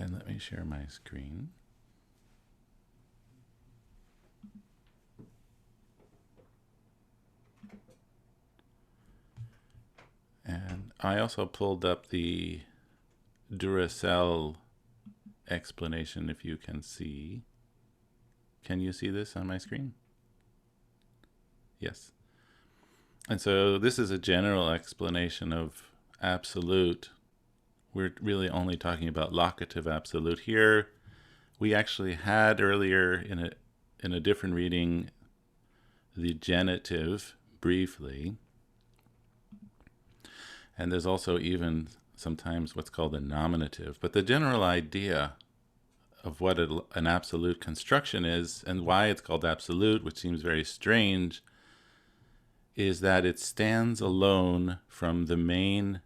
And let me share my screen. And I also pulled up the Duracell explanation, if you can see. Can you see this on my screen? Yes. And so this is a general explanation of absolute. We're really only talking about locative absolute here. We actually had earlier in a different reading the genitive briefly. And there's also even sometimes what's called a nominative. But the general idea of what an absolute construction is and why it's called absolute, which seems very strange, is that it stands alone from the main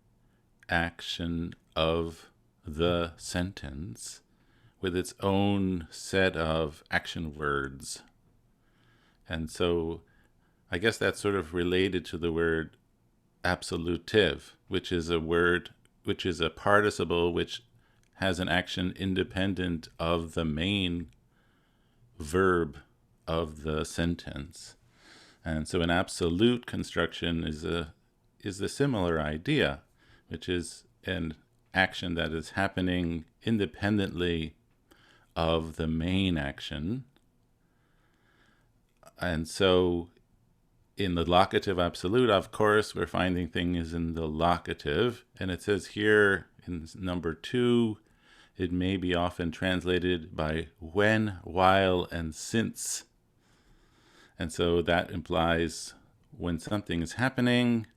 action of the sentence with its own set of action words. And so I guess that's sort of related to the word absolutive, which is a word, which is a participle which has an action independent of the main verb of the sentence. And so an absolute construction is a similar idea, which is an action that is happening independently of the main action. And so in the locative absolute, of course, we're finding things in the locative. And it says here in number 2, it may be often translated by when, while, and since. And so that implies when something is happening,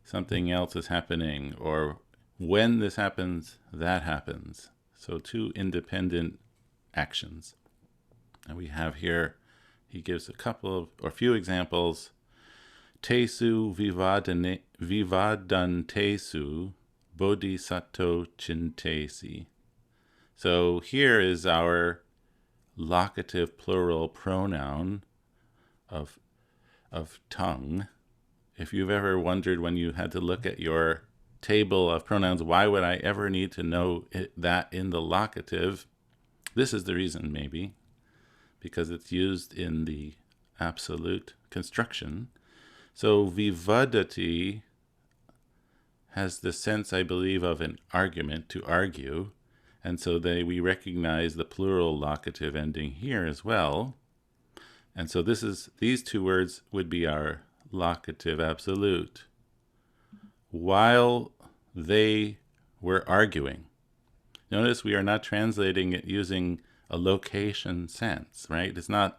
something else is happening, or when this happens, that happens. So 2 independent actions. And we have here, he gives a couple of, or few examples. Tesu vivadantesu bodhisattva chintesi. So here is our locative plural pronoun of tongue. If you've ever wondered when you had to look at your table of pronouns, why would I ever need to know that in the locative? This is the reason, maybe, because it's used in the absolute construction. So vivadati has the sense, I believe, of an argument, to argue. And so we recognize the plural locative ending here as well. And so these 2 words would be our locative absolute. While they were arguing. Notice we are not translating it using a location sense, right? It's not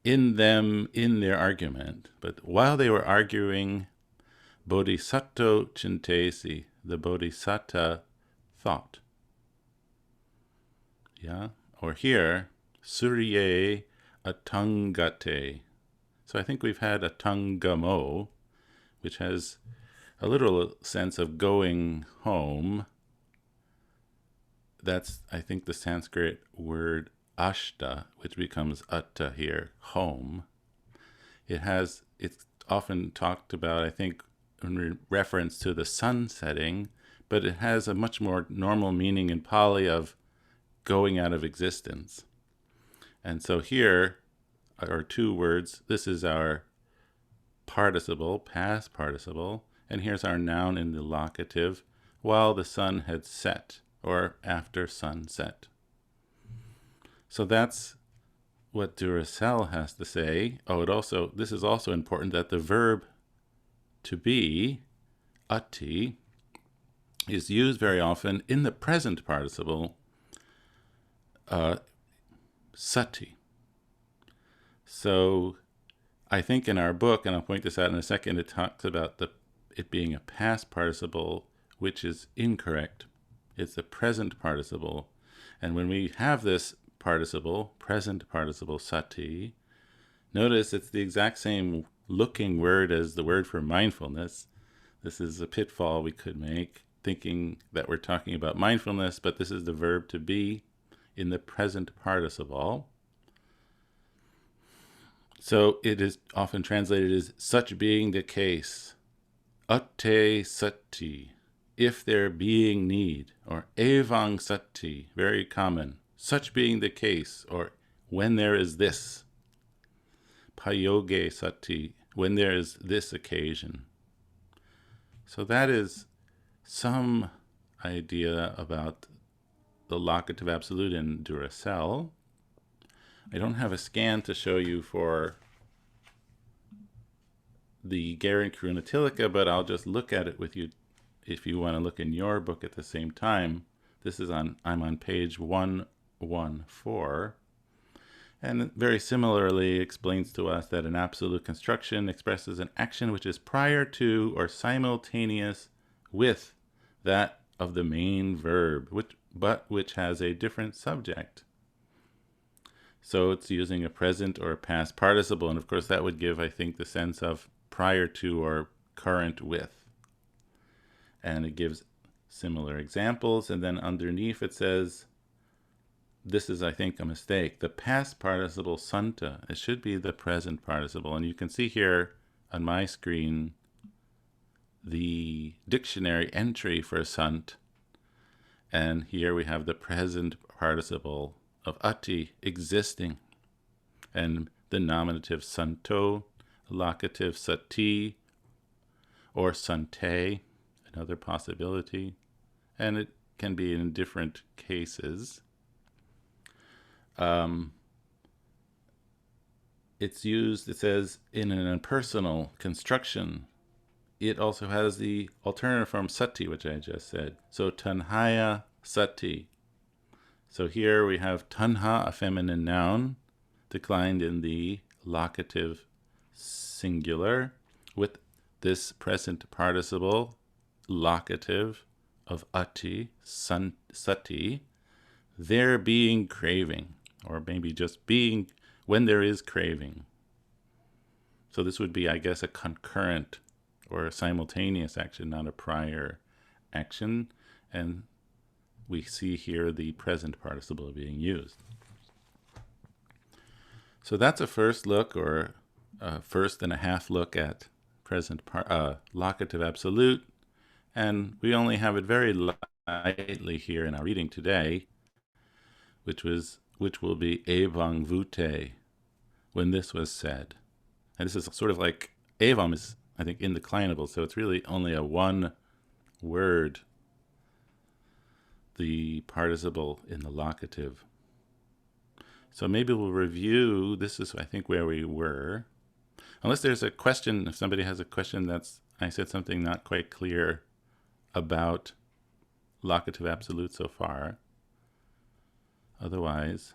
in them, in their argument. But while they were arguing, bodhisattva chintesi, the bodhisattva thought. Yeah? Or here, surye atangate. So I think we've had atangamo, which has a literal sense of going home. That's, I think, the Sanskrit word ashta, which becomes atta here, home. It's often talked about, I think, in reference to the sun setting, but it has a much more normal meaning in Pali of going out of existence. And so here are 2 words. This is our participle, past participle, and here's our noun in the locative, while the sun had set, or after sunset. So that's what Duracell has to say. This is also important that the verb to be, ati, is used very often in the present participle, sati. So I think in our book, and I'll point this out in a second, it talks about it being a past participle, which is incorrect. It's a present participle. And when we have this participle, present participle sati, notice it's the exact same looking word as the word for mindfulness. This is a pitfall we could make, thinking that we're talking about mindfulness, but this is the verb to be in the present participle. So it is often translated as such being the case. Atte sati. if there being need, or evang sati, very common, such being the case, or when there is this, payoge sati, when there is this occasion. So that is some idea about the locative absolute in Duracell. I don't have a scan to show you for the Gerund Crunatilica, but I'll just look at it with you if you want to look in your book at the same time. I'm on page 114, and very similarly explains to us that an absolute construction expresses an action which is prior to or simultaneous with that of the main verb, which has a different subject. So it's using a present or a past participle, and of course that would give, I think, the sense of prior to or current with. And it gives similar examples, and then underneath it says, this is, I think, a mistake. The past participle santa, it should be the present participle. And you can see here on my screen the dictionary entry for sunt. And here we have the present participle of ati, existing. And the nominative santo, locative sati, or sante, another possibility. And it can be in different cases. It's used, it says, in an impersonal construction. It also has the alternative form sati, which I just said. So tanhaya sati. So here we have tanha, a feminine noun, declined in the locative singular, with this present participle, locative of ati, sati, there being craving, or maybe just being when there is craving. So this would be, I guess, a concurrent or a simultaneous action, not a prior action. And we see here the present participle being used. So that's a first look, or a first and a half look at present locative absolute. And we only have it very lightly here in our reading today, which will be evang vute, when this was said. And this is sort of like, evam is, I think, indeclinable, so it's really only a one word, the participle in the locative. So maybe we'll review, this is, I think, where we were. Unless there's a question, if somebody has a question that's, I said something not quite clear about locative absolute so far. Otherwise,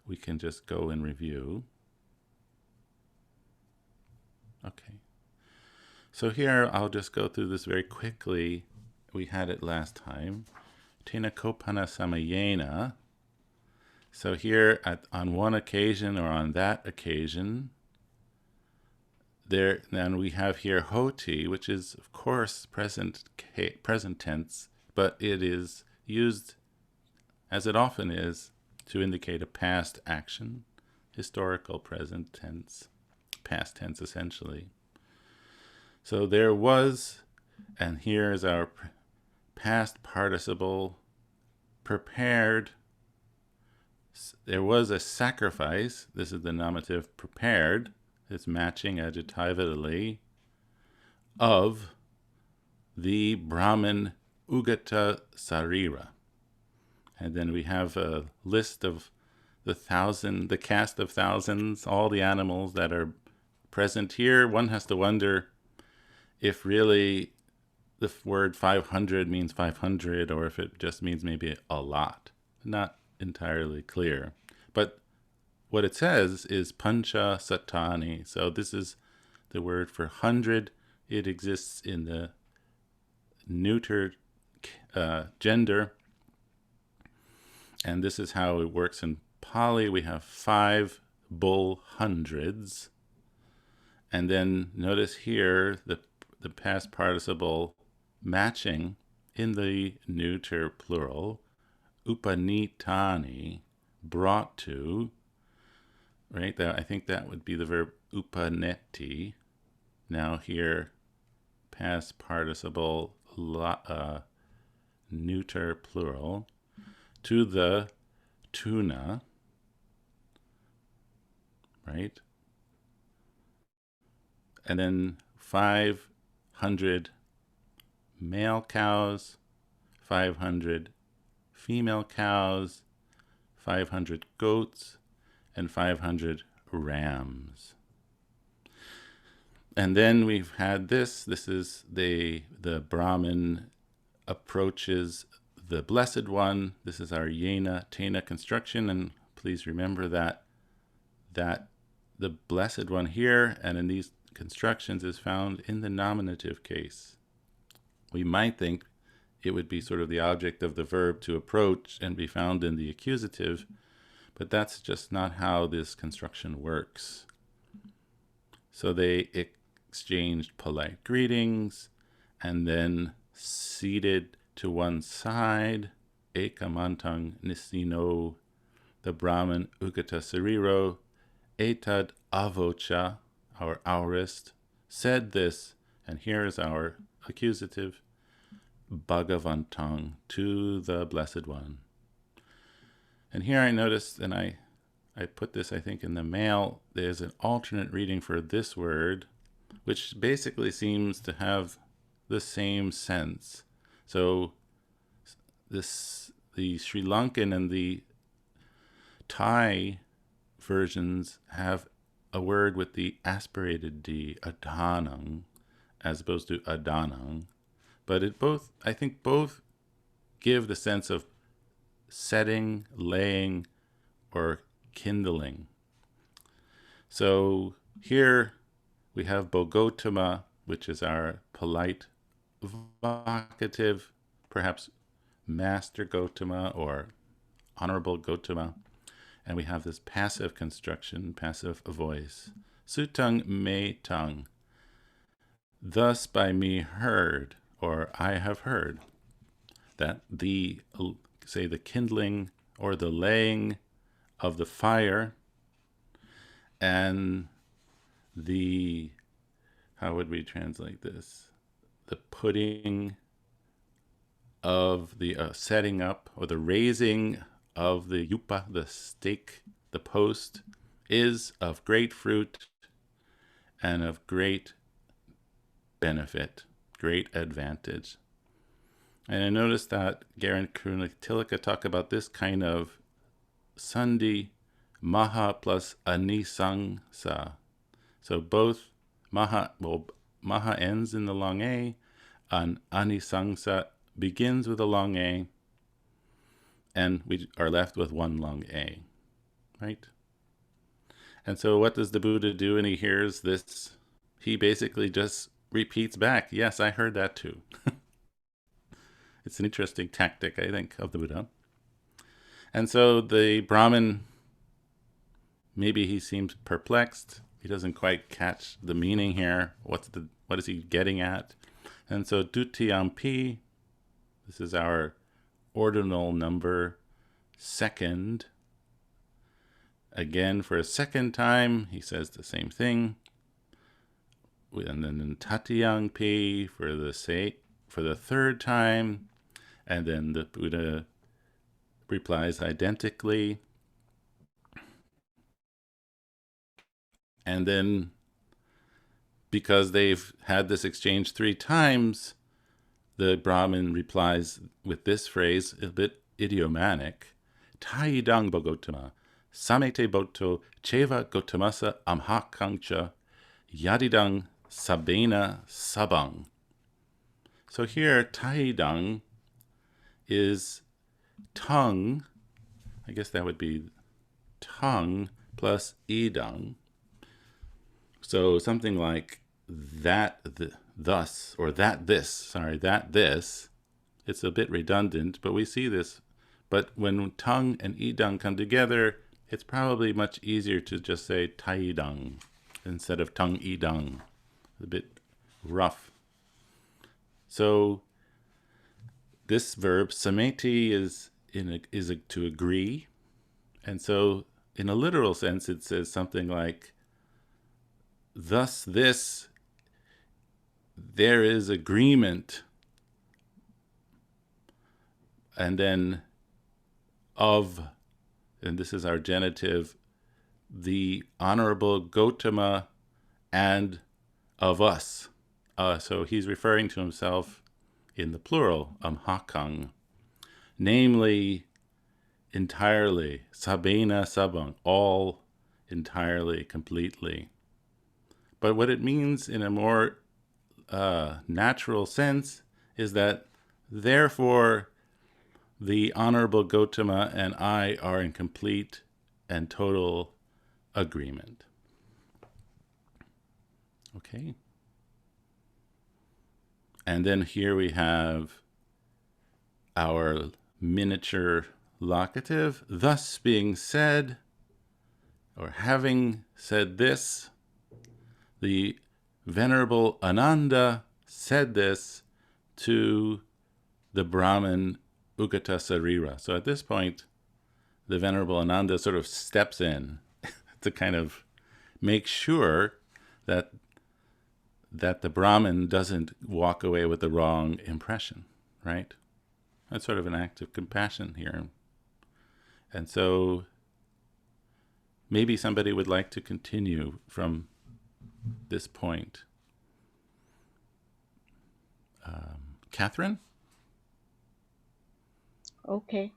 we can just go and review. Okay. So here, I'll just go through this very quickly. We had it last time. Tena kopana samayena. So here, on one occasion or on that occasion, then we have here hoti, which is, of course, present tense, but it is used, as it often is, to indicate a past action, historical present tense, past tense essentially. So there was, and here is our past participle, prepared. There was a sacrifice. This is the nominative prepared. It's matching adjectivally of the Brahmin Ugata Sarira. And then we have a list of the cast of thousands, all the animals that are present here. One has to wonder if really the word 500 means 500, or if it just means maybe a lot. Not entirely clear. But what it says is pancha satani. So this is the word for 100. It exists in the neuter gender. And this is how it works in Pali. We have 5 bull hundreds. And then notice here the past participle matching in the neuter plural, upanitani, brought to, right? I think that would be the verb upaneti. Now here, past participle neuter plural, to the tuna, right? And then 500 male cows, 500 female cows, 500 goats, and 500 rams. And then we've had this. This is the Brahmin approaches the Blessed One. This is our Yena Tena construction. And please remember that the Blessed One here and in these constructions is found in the nominative case. We might think it would be sort of the object of the verb to approach and be found in the accusative, but that's just not how this construction works. So they exchanged polite greetings and then seated to one side, ekamantang nisino, the Brahmin Ugata Sariro, etad avocha, our aorist, said this, and here is our accusative, Bhagavantang, to the Blessed One. And here I noticed, and I put this, I think, in the male, there's an alternate reading for this word, which basically seems to have the same sense. So the Sri Lankan and the Thai versions have a word with the aspirated D, adanang, as opposed to adanang. But I think both give the sense of setting, laying, or kindling. So here we have Bogotama, which is our polite vocative, perhaps Master Gotama or Honorable Gotama. And we have this passive construction, passive voice. Sutang me tung. Thus by me heard, or I have heard, that the kindling or the laying of the fire and the, how would we translate this? The putting of the setting up or the raising of the yupa, the stake, the post, is of great fruit and of great benefit, great advantage. And I noticed that Garan Tilaka talk about this kind of sandhi, maha plus anisangsa. So both maha ends in the long A, and anisangsa begins with a long A, and we are left with one long A, right? And so what does the Buddha do when he hears this? He basically just repeats back, yes, I heard that too. It's an interesting tactic, I think, of the Buddha. And so the Brahmin, maybe he seems perplexed. He doesn't quite catch the meaning here. What is he getting at? And so dutiyampi, this is our ordinal number, second. Again, for a second time, he says the same thing. And then tatiyangpi for the third time. And then the Buddha replies identically. And then, because they've had this exchange 3 times, the Brahmin replies with this phrase, a bit idiomatic, Taidang Bogotama, Samete Boto, Cheva Gotamasa Amhakangcha, Yadidang Sabena Sabang. So here, Taidang is tongue, I guess that would be tongue plus idang. So something like that, thus, or that this. It's a bit redundant, but we see this. But when tongue and idang come together, it's probably much easier to just say taidang instead of tongue idang. A bit rough. So this verb, sameti, is to agree. And so in a literal sense, it says something like, thus this, there is agreement And then of, and this is our genitive, the Honorable Gautama and of us. So he's referring to himself in the plural, amhakang, namely entirely, sabena sabang, all entirely, completely. But what it means in a more natural sense is that therefore the Honorable Gautama and I are in complete and total agreement. Okay. And then here we have our miniature locative, thus being said, or having said this, the Venerable Ananda said this to the Brahmin Ugatasarira. So at this point, the Venerable Ananda sort of steps in to kind of make sure that the Brahmin doesn't walk away with the wrong impression, right? That's sort of an act of compassion here. And so maybe somebody would like to continue from this point. Catherine? Okay.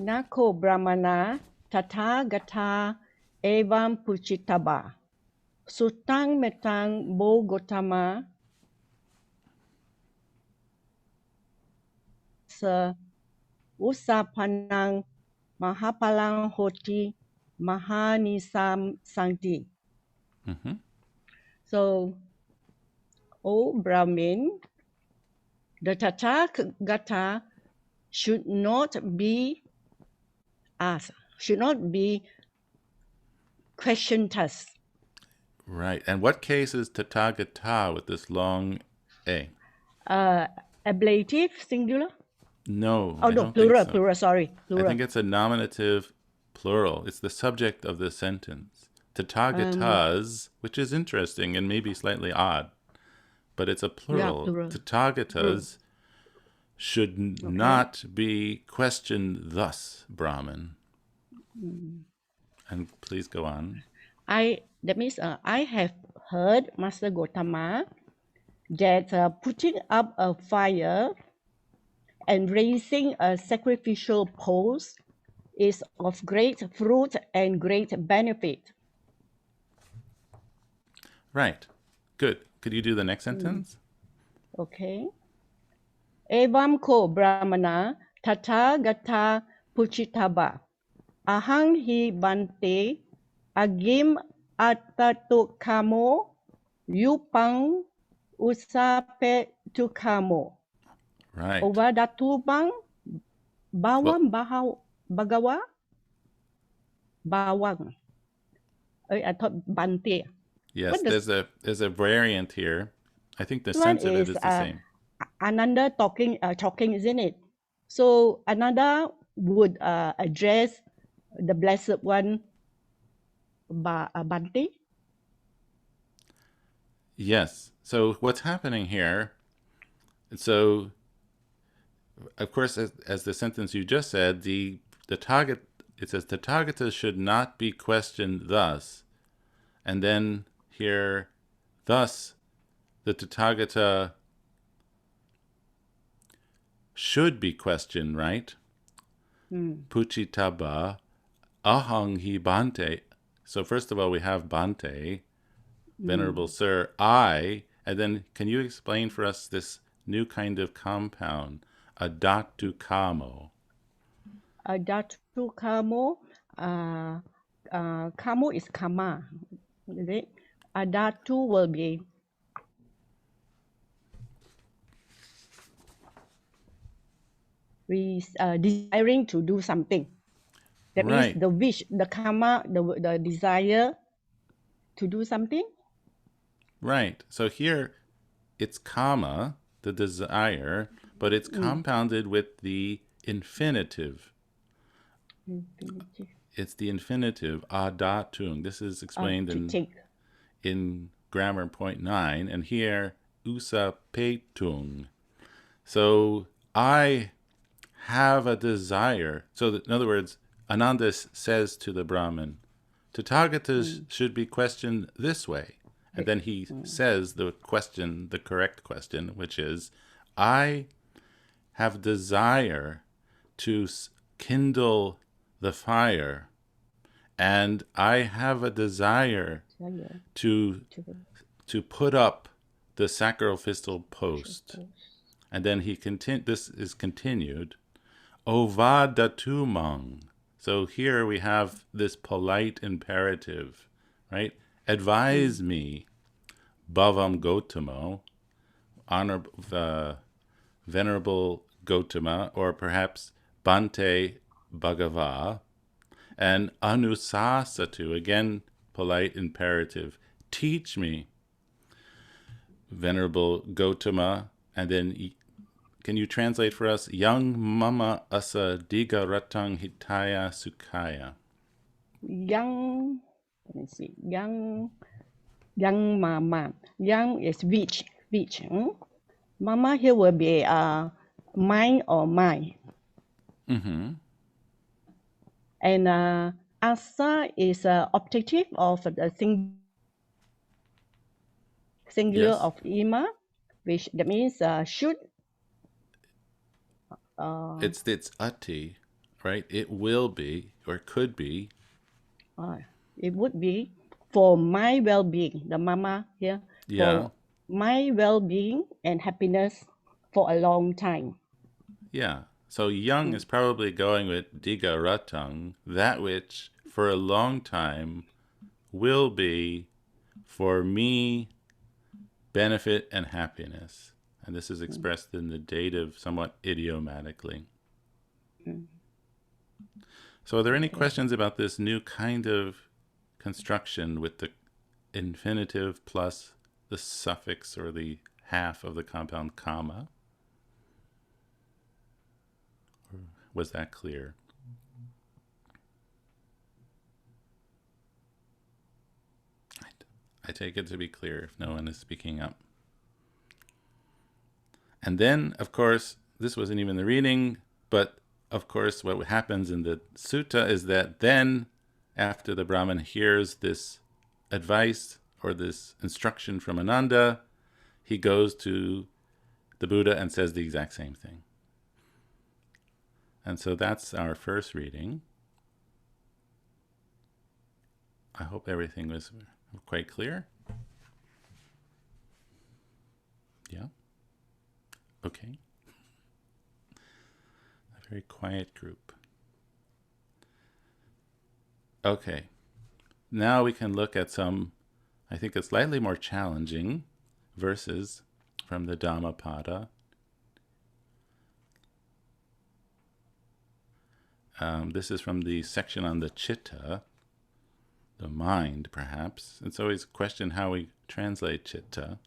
Nako Brahmana Tathagata Evam Puchitaba Sutang Metang Bo Gotama Sa Usapanang Mahapalang Hoti Mahanisam Sankti. Mm-hmm. So, O Brahmin, the Tathagata should not be asked, should not be questioned us. Right. And what case is Tathagata with this long A? Ablative, singular? No, Oh, I no, don't think plural, so. plural, sorry, I plural. think it's a nominative plural. It's the subject of the sentence. Tathagatas, which is interesting and maybe slightly odd, but it's a plural. Yeah, plural. Tathagatas should not be questioned thus, Brahman. And please go on. That means I have heard Master Gotama that putting up a fire and raising a sacrificial post is of great fruit and great benefit. Right. Good. Could you do the next sentence? Okay. Evam ko brahmana tata gata puchitaba. Ahang hi bante agim atatukamo yupang usape tukamo. Right. Ovadatubang bawang Well, bagawa bawang. I thought bante. yes, there's a variant here. I think the sense of it is the same. Ananda talking, isn't it? So Ananda would address the Blessed One Bante. Yes. So what's happening here? So, of course, as the sentence you just said, the target, it says Tathagata should not be questioned thus, and then here, thus, the Tathagata should be questioned, right? Puchitaba ahang hi bante. So first of all, we have bante, Venerable Sir, I, and then can you explain for us this new kind of compound, adatu kamo? Adatu Kamo, Kamo is Kama. Is it? Adatu will be desiring to do something. That means Right. the wish, the Kama, the desire to do something. Right. So here it's kama, the desire, but it's compounded with the infinitive. Infinitive. It's the infinitive, adatung. This is explained To take. in grammar point 9, and here usa petung. So I have a desire. So that, in other words, Ananda says to the Brahmin, Tathagata should be questioned this way. And then he says the question, the correct question, which is, I have desire to kindle the fire, and I have a desire to to put up the sacrificial post. And then this is continued, Ovadatumang. So here we have this polite imperative, right? Advise me, Bhavam Gotamo, Venerable Gotama, or perhaps Bante Bhagava, and Anusasatu, again, polite imperative. Teach me, Venerable Gotama, and then can you translate for us? Yang mama asa diga ratang hitaya sukaya. Young, let me see, young mama. Young is which. Mama here will be mine or mine. Mm-hmm. And asa is objective of the singular Yes. of ima, which that means should. It's ati, right? It will be or could be. It would be for my well-being. The mama here Yeah. for my well-being and happiness for a long time. Yeah. So young is probably going with diga ratang, that which for a long time will be for me benefit and happiness. And this is expressed in the dative somewhat idiomatically. So are there any questions about this new kind of construction with the infinitive plus the suffix or the half of the compound comma? Or was that clear? I take it to be clear if no one is speaking up. And then, of course, this wasn't even the reading, but of course, what happens in the sutta is that then, after the Brahmin hears this advice or this instruction from Ananda, he goes to the Buddha and says the exact same thing. And so that's our first reading. I hope everything was quite clear. Yeah? Okay. A very quiet group. Okay. Now we can look at some, I think it's slightly more challenging verses from the Dhammapada. This is from the section on the chitta, the mind, perhaps. It's always a question how we translate chitta,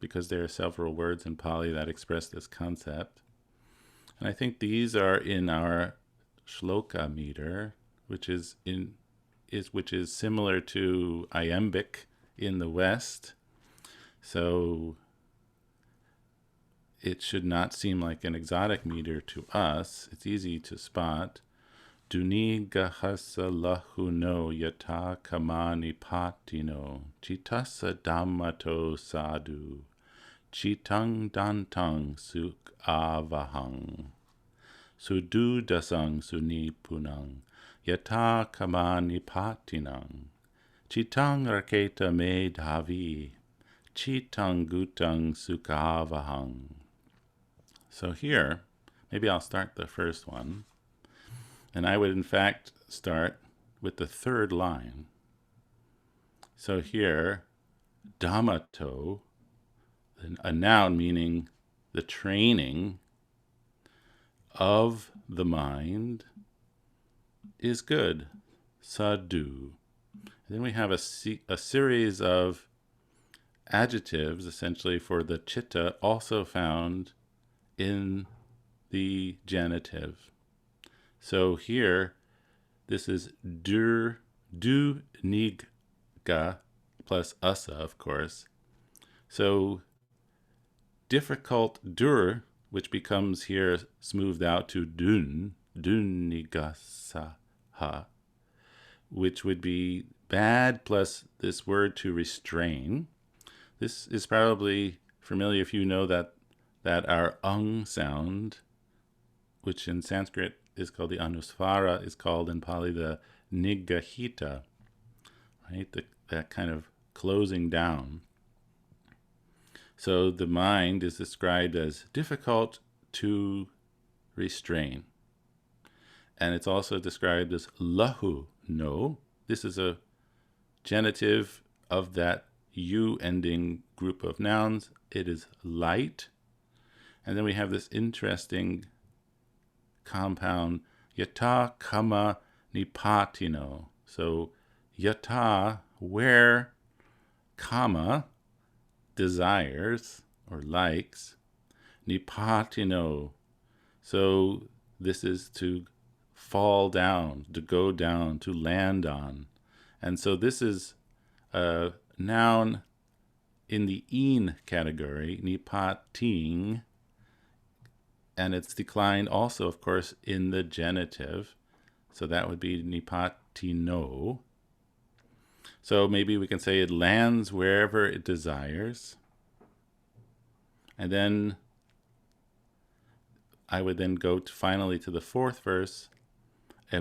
because there are several words in Pali that express this concept. And I think these are in our shloka meter, which is similar to iambic in the West. So it should not seem like an exotic meter to us. It's easy to spot. Duni gahasa lahuno yata kamani patino chitasa dhammato sadhu chitang dantang suk avahang sudu dasang suni punang yata kamani patinang chitang raketa me dhavi chitang gutang sukavahang. So here, maybe I'll start the first one. And I would, in fact, start with the third line. So here, dhammato, a noun meaning the training of the mind, is good, sadhu. Then we have a series of adjectives, essentially, for the chitta, also found in the genitive. So here, this is du nigga plus asa, of course. So difficult dur, which becomes here smoothed out to dunigasaha, which would be bad plus this word to restrain. This is probably familiar if you know that our sound, which in Sanskrit is called the anusvara, is called in Pali the nigahita, right? That kind of closing down. So the mind is described as difficult to restrain. And it's also described as lahu, no. This is a genitive of that U ending group of nouns. It is light. And then we have this interesting compound, yata kama nipatino. So yata, where, kama, desires or likes, nipatino. So this is to fall down, to go down, to land on. And so this is a noun in the een category, nipating, and it's declined also, of course, in the genitive. So that would be nipatino. So maybe we can say it lands wherever it desires. And then I would then go finally to the fourth verse. A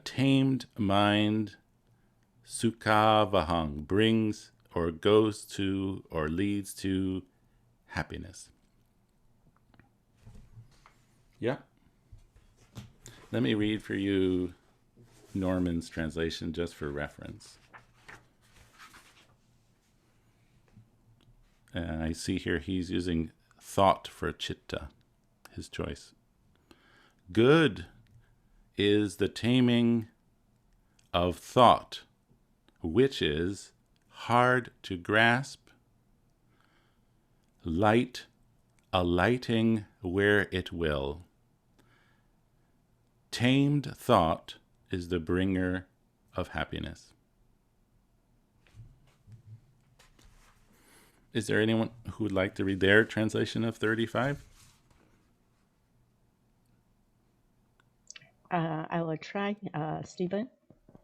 tamed mind, sukhavahang, brings or goes to or leads to happiness. Yeah. Let me read for you Norman's translation just for reference. And I see here he's using thought for chitta, his choice. Good is the taming of thought, which is hard to grasp, light, alighting where it will. Tamed thought is the bringer of happiness. Is there anyone who would like to read their translation of 35? I will try, Stephen.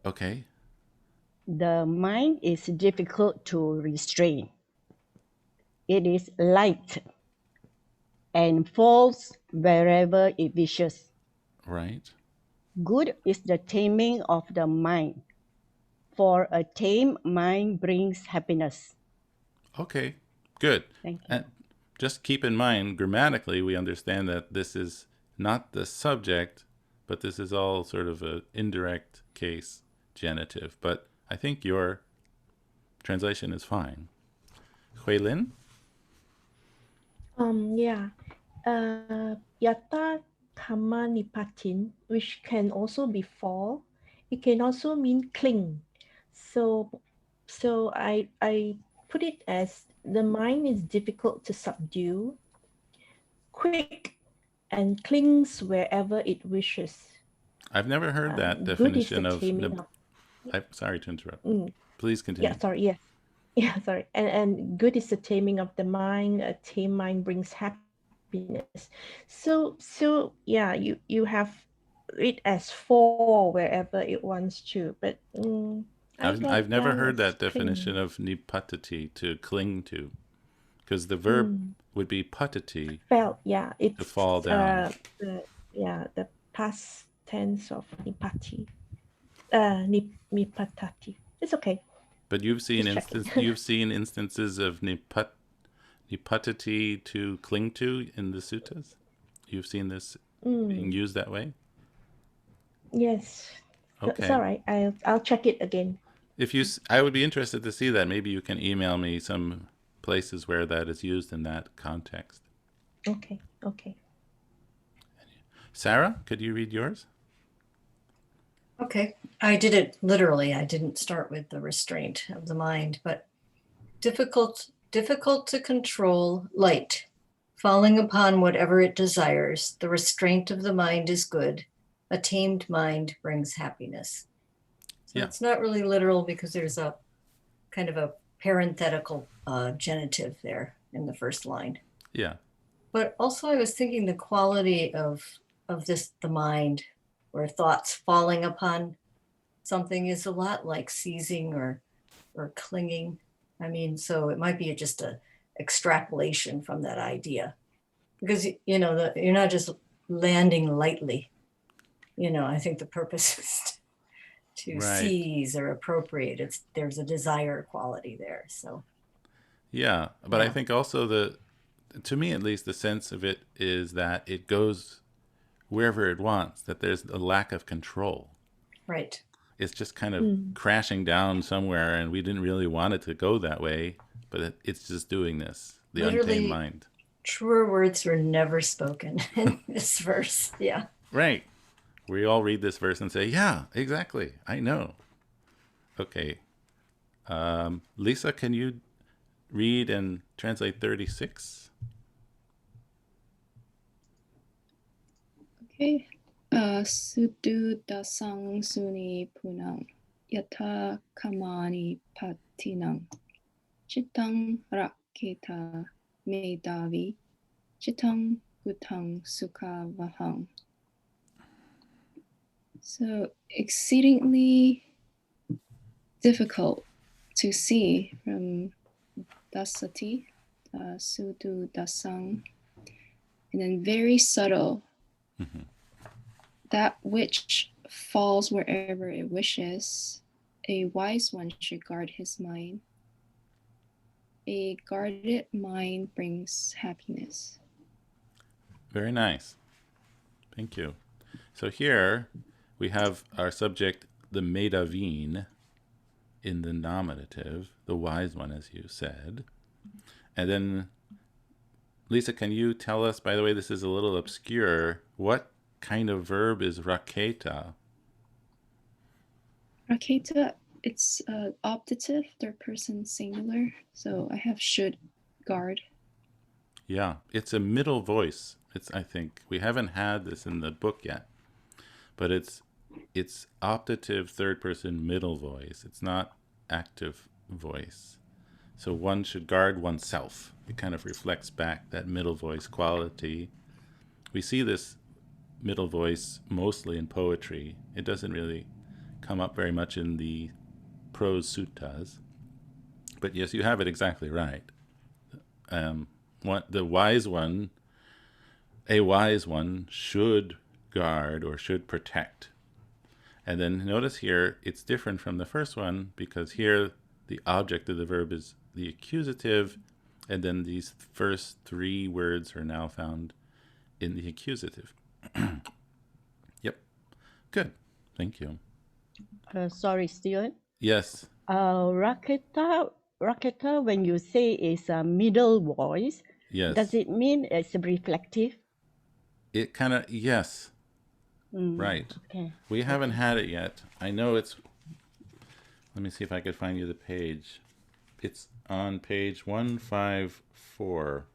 Okay. The mind is difficult to restrain. It is light and falls wherever it wishes. Right. Good is the taming of the mind, for a tame mind brings happiness. Okay, good. Thank you. And just keep in mind, grammatically, we understand that this is not the subject, but this is all sort of an indirect case genitive. But I think your translation is fine. Huilin? Yeah. Yata kama nipatin, which can also be fall. It can also mean cling. So I put it as the mind is difficult to subdue, quick, and clings wherever it wishes. I've never heard that Good is definition the of... taming of. I'm sorry to interrupt. Please continue. Yeah, sorry. Yes. Yeah, sorry. And good is the taming of the mind. A tame mind brings happiness. So yeah, you have it as fall wherever it wants to, but I've never heard that cling. definition of nipatati, to cling to, because the verb would be patati, Fell, yeah, it's to fall down. the past tense of nipati, nipatati. It's okay. But you've seen Just checking. you've seen instances of nipatati to cling to in the suttas. You've seen this being used that way. Yes. Okay. It's all right. I'll check it again. I would be interested to see that. Maybe you can email me some places where that is used in that context. Okay. Sarah, could you read yours? Okay, I did it literally. I didn't start with the restraint of the mind, but difficult to control, light, falling upon whatever it desires. The restraint of the mind is good. A tamed mind brings happiness. So It's not really literal because there's a kind of a parenthetical genitive there. in the first line. Yeah. But also I was thinking the quality of this, the mind, where thoughts falling upon something is a lot like seizing or clinging. I mean, so it might be just a extrapolation from that idea, because you're not just landing lightly. I think the purpose is to Right. seize or appropriate. There's a desire quality there. So Yeah, but I Yeah. think also to me at least, the sense of it is that it goes wherever it wants, that there's a lack of control. right. It's just kind of crashing down somewhere, and we didn't really want it to go that way, but it's just doing this, the Literally, untamed mind. Truer words were never spoken in this verse. Yeah. Right. We all read this verse and say, yeah, exactly, I know. Okay. Lisa, can you read and translate 36? Okay. Sudu dasang suni punang yata kamani patinang chitang raketa medavi chitang gutang sukha vahang. So exceedingly difficult to see from dasati, sudu dasang, and then very subtle. Mm-hmm. That which falls wherever it wishes. A wise one should guard his mind. A guarded mind brings happiness. Very nice. Thank you. So here we have our subject, the Medavin, in the nominative, the wise one, as you said. And then, Lisa, can you tell us, by the way, this is a little obscure, what kind of verb is raketa? Raketa, it's optative, third person singular. So I have should guard. Yeah, it's a middle voice. I think we haven't had this in the book yet, but it's optative third person middle voice. It's not active voice. So one should guard oneself. It kind of reflects back that middle voice quality. We see this middle voice mostly in poetry. It doesn't really come up very much in the prose suttas. But yes, you have it exactly right. The wise one, a wise one should guard or should protect. And then notice here, it's different from the first one because here the object of the verb is the accusative, and then these first three words are now found in the accusative. Yep. Good. Thank you. Sorry, Stephen. Yes. Raketa, when you say is a middle voice, Yes. does it mean it's reflective? It kind of, yes. Right. Okay. We haven't had it yet. I know it's, let me see if I could find you the page. It's on page 154.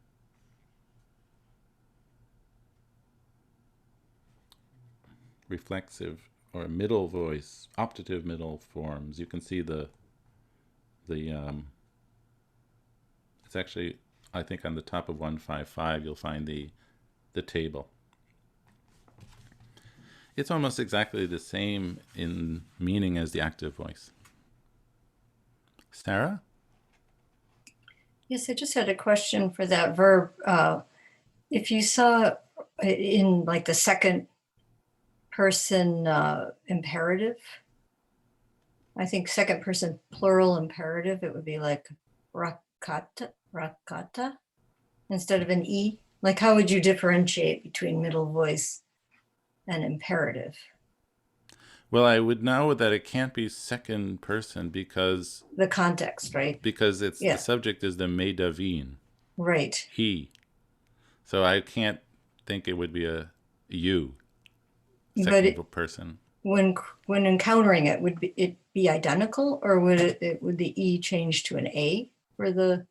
Reflexive or middle voice, optative middle forms. You can see it's actually, I think on the top of 155 you'll find the table. It's almost exactly the same in meaning as the active voice. Sarah? Yes, I just had a question for that verb. If you saw in like the second person imperative, I think second person plural imperative, it would be like rakata, instead of an E. Like, how would you differentiate between middle voice and imperative? Well, I would know that it can't be second person because The context, right? Because the Yeah. subject is the Medavin, Right. he. So I can't think it would be a you, But second person. when encountering it, would it be identical, or would would the E change to an A for the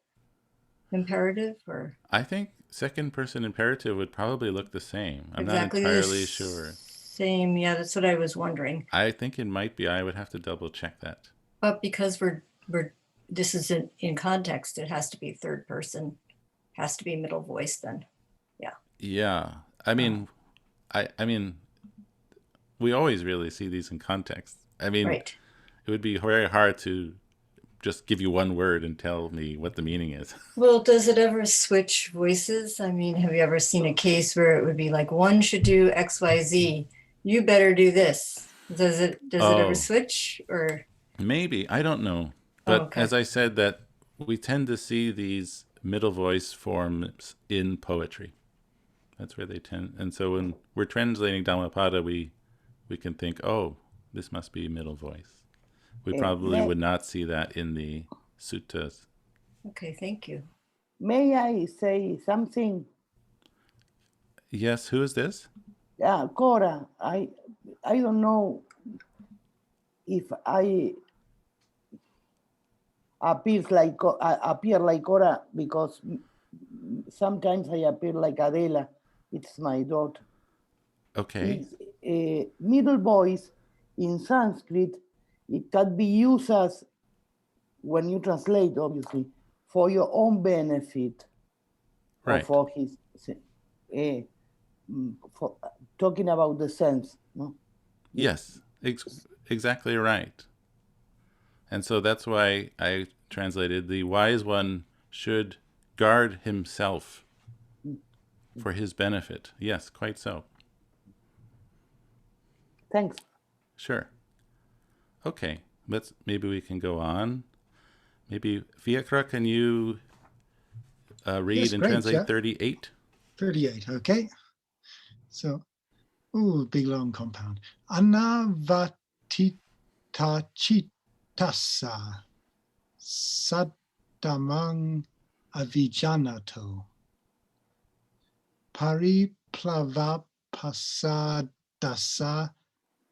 imperative? Or I think second person imperative would probably look the same. I'm exactly not the entirely sure. Same, yeah, that's what I was wondering. I think it might be. I would have to double check that. But because we're this isn't in context, it has to be third person has to be middle voice then. Yeah. I mean, we always really see these in context. I mean, Right. it would be very hard to just give you one word and tell me what the meaning is. Well, does it ever switch voices? I mean, have you ever seen a case where it would be like, one should do XYZ, you better do this? Does it ever Oh. switch, or? Maybe, I don't know. But okay. as I said, that we tend to see these middle voice forms in poetry. That's where they tend. And so when we're translating Dhammapada, we can think, oh, this must be middle voice. We probably would not see that in the suttas. Okay, thank you. May I say something? Yes, who is this? Cora, I don't know if I appear like Cora, because sometimes I appear like Adela. It's my daughter. Okay. It's a middle voice in Sanskrit. It can be used as, when you translate, obviously, for your own benefit, Right. or for his, for talking about the sense. No? Yes, exactly right. And so that's why I translated, the wise one should guard himself for his benefit. Yes, quite so. Thanks. Sure. Okay, maybe we can go on. Maybe Fiakra, can you read Yes, and great, translate yeah. 38? 38, okay. So, big long compound. Anavatitachitasa saddamang avijanato pariplavapasadasa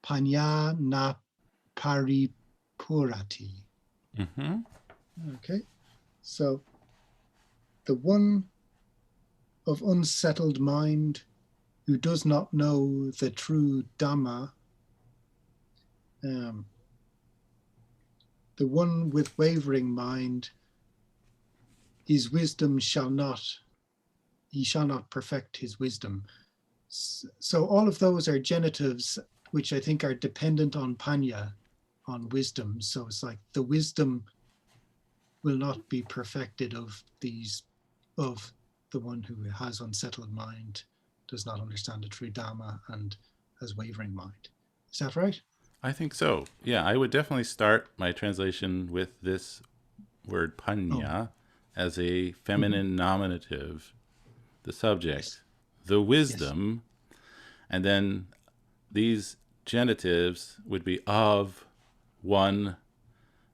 panyana paripurati. Mm-hmm. Okay, so the one of unsettled mind who does not know the true Dhamma, the one with wavering mind, his wisdom he shall not perfect his wisdom. So all of those are genitives which I think are dependent on panya, on wisdom. So it's like the wisdom will not be perfected of the one who has unsettled mind, does not understand the true Dhamma, and has wavering mind. Is that right? I think so. Yeah, I would definitely start my translation with this word panya as a feminine nominative, the subject, the wisdom, and then these genitives would be of, one,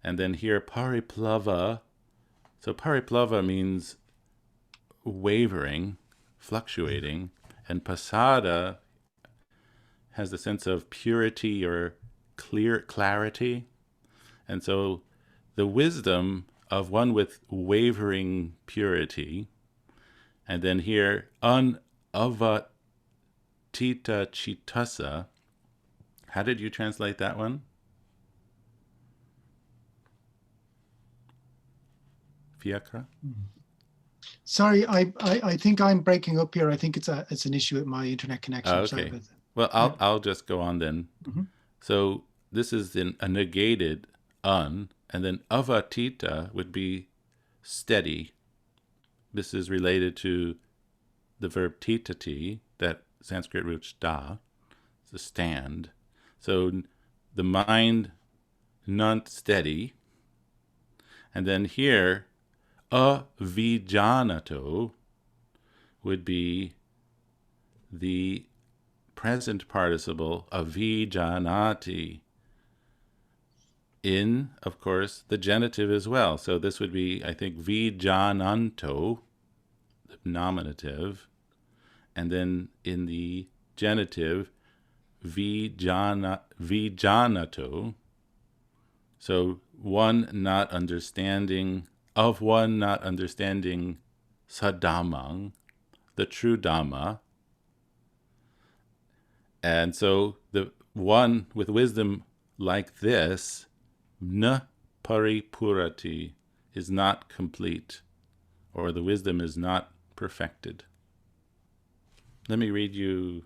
and then here pariplava. So pariplava means wavering, fluctuating, and pasada has the sense of purity or clarity. And so the wisdom of one with wavering purity, and then here anavatita chitasa. How did you translate that one? Fiakra? Sorry, I think I'm breaking up here. I think it's an issue with my internet connection. Oh, Sorry okay. about that. Well, I'll just go on then. Mhm. So this is a negated and then avatita would be steady. This is related to the verb titati, that Sanskrit root da, to stand. So the mind not steady. And then here, avijanato would be the present participle avijanati. In, of course, the genitive as well. So this would be, I think, vijananto, the nominative, and then in the genitive, vijanato. So one not understanding, of one not understanding sadhamang, the true Dhamma. And so the one with wisdom like this, na paripurati, is not complete, or the wisdom is not perfected. Let me read you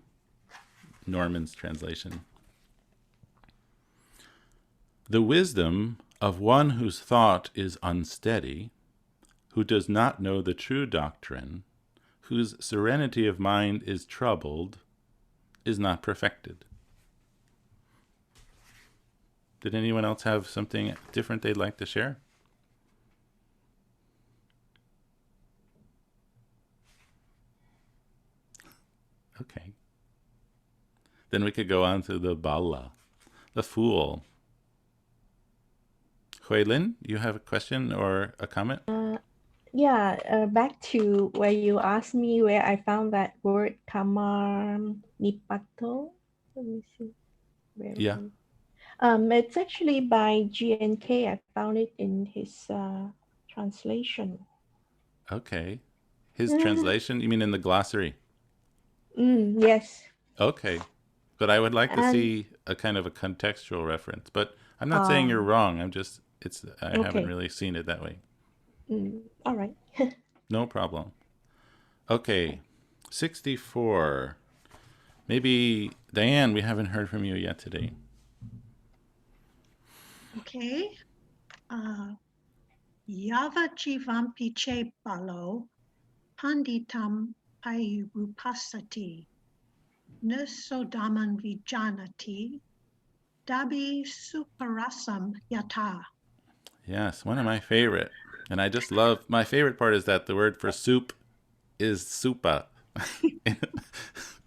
Norman's translation. The wisdom of one whose thought is unsteady, who does not know the true doctrine, whose serenity of mind is troubled, is not perfected. Did anyone else have something different they'd like to share? Okay. Then we could go on to the Bala, the fool. Huilin, you have a question or a comment? Yeah, back to where you asked me where I found that word kamar nipato. Let me see. Yeah. It's actually by GNK. I found it in his translation. Okay. His translation, you mean in the glossary? Yes. Okay. But I would like to And see a kind of a contextual reference. But I'm not saying you're wrong. I haven't okay. really seen it that way. All right. No problem. Okay. 64. Maybe, Diane, we haven't heard from you yet today. Okay. Yava Jivampi Che Balo Panditam Payurupasati Nisodaman Vijanati Dabi Suparasam Yata. Yes, one of my favorite. And I just love, my favorite part is that the word for soup is Supa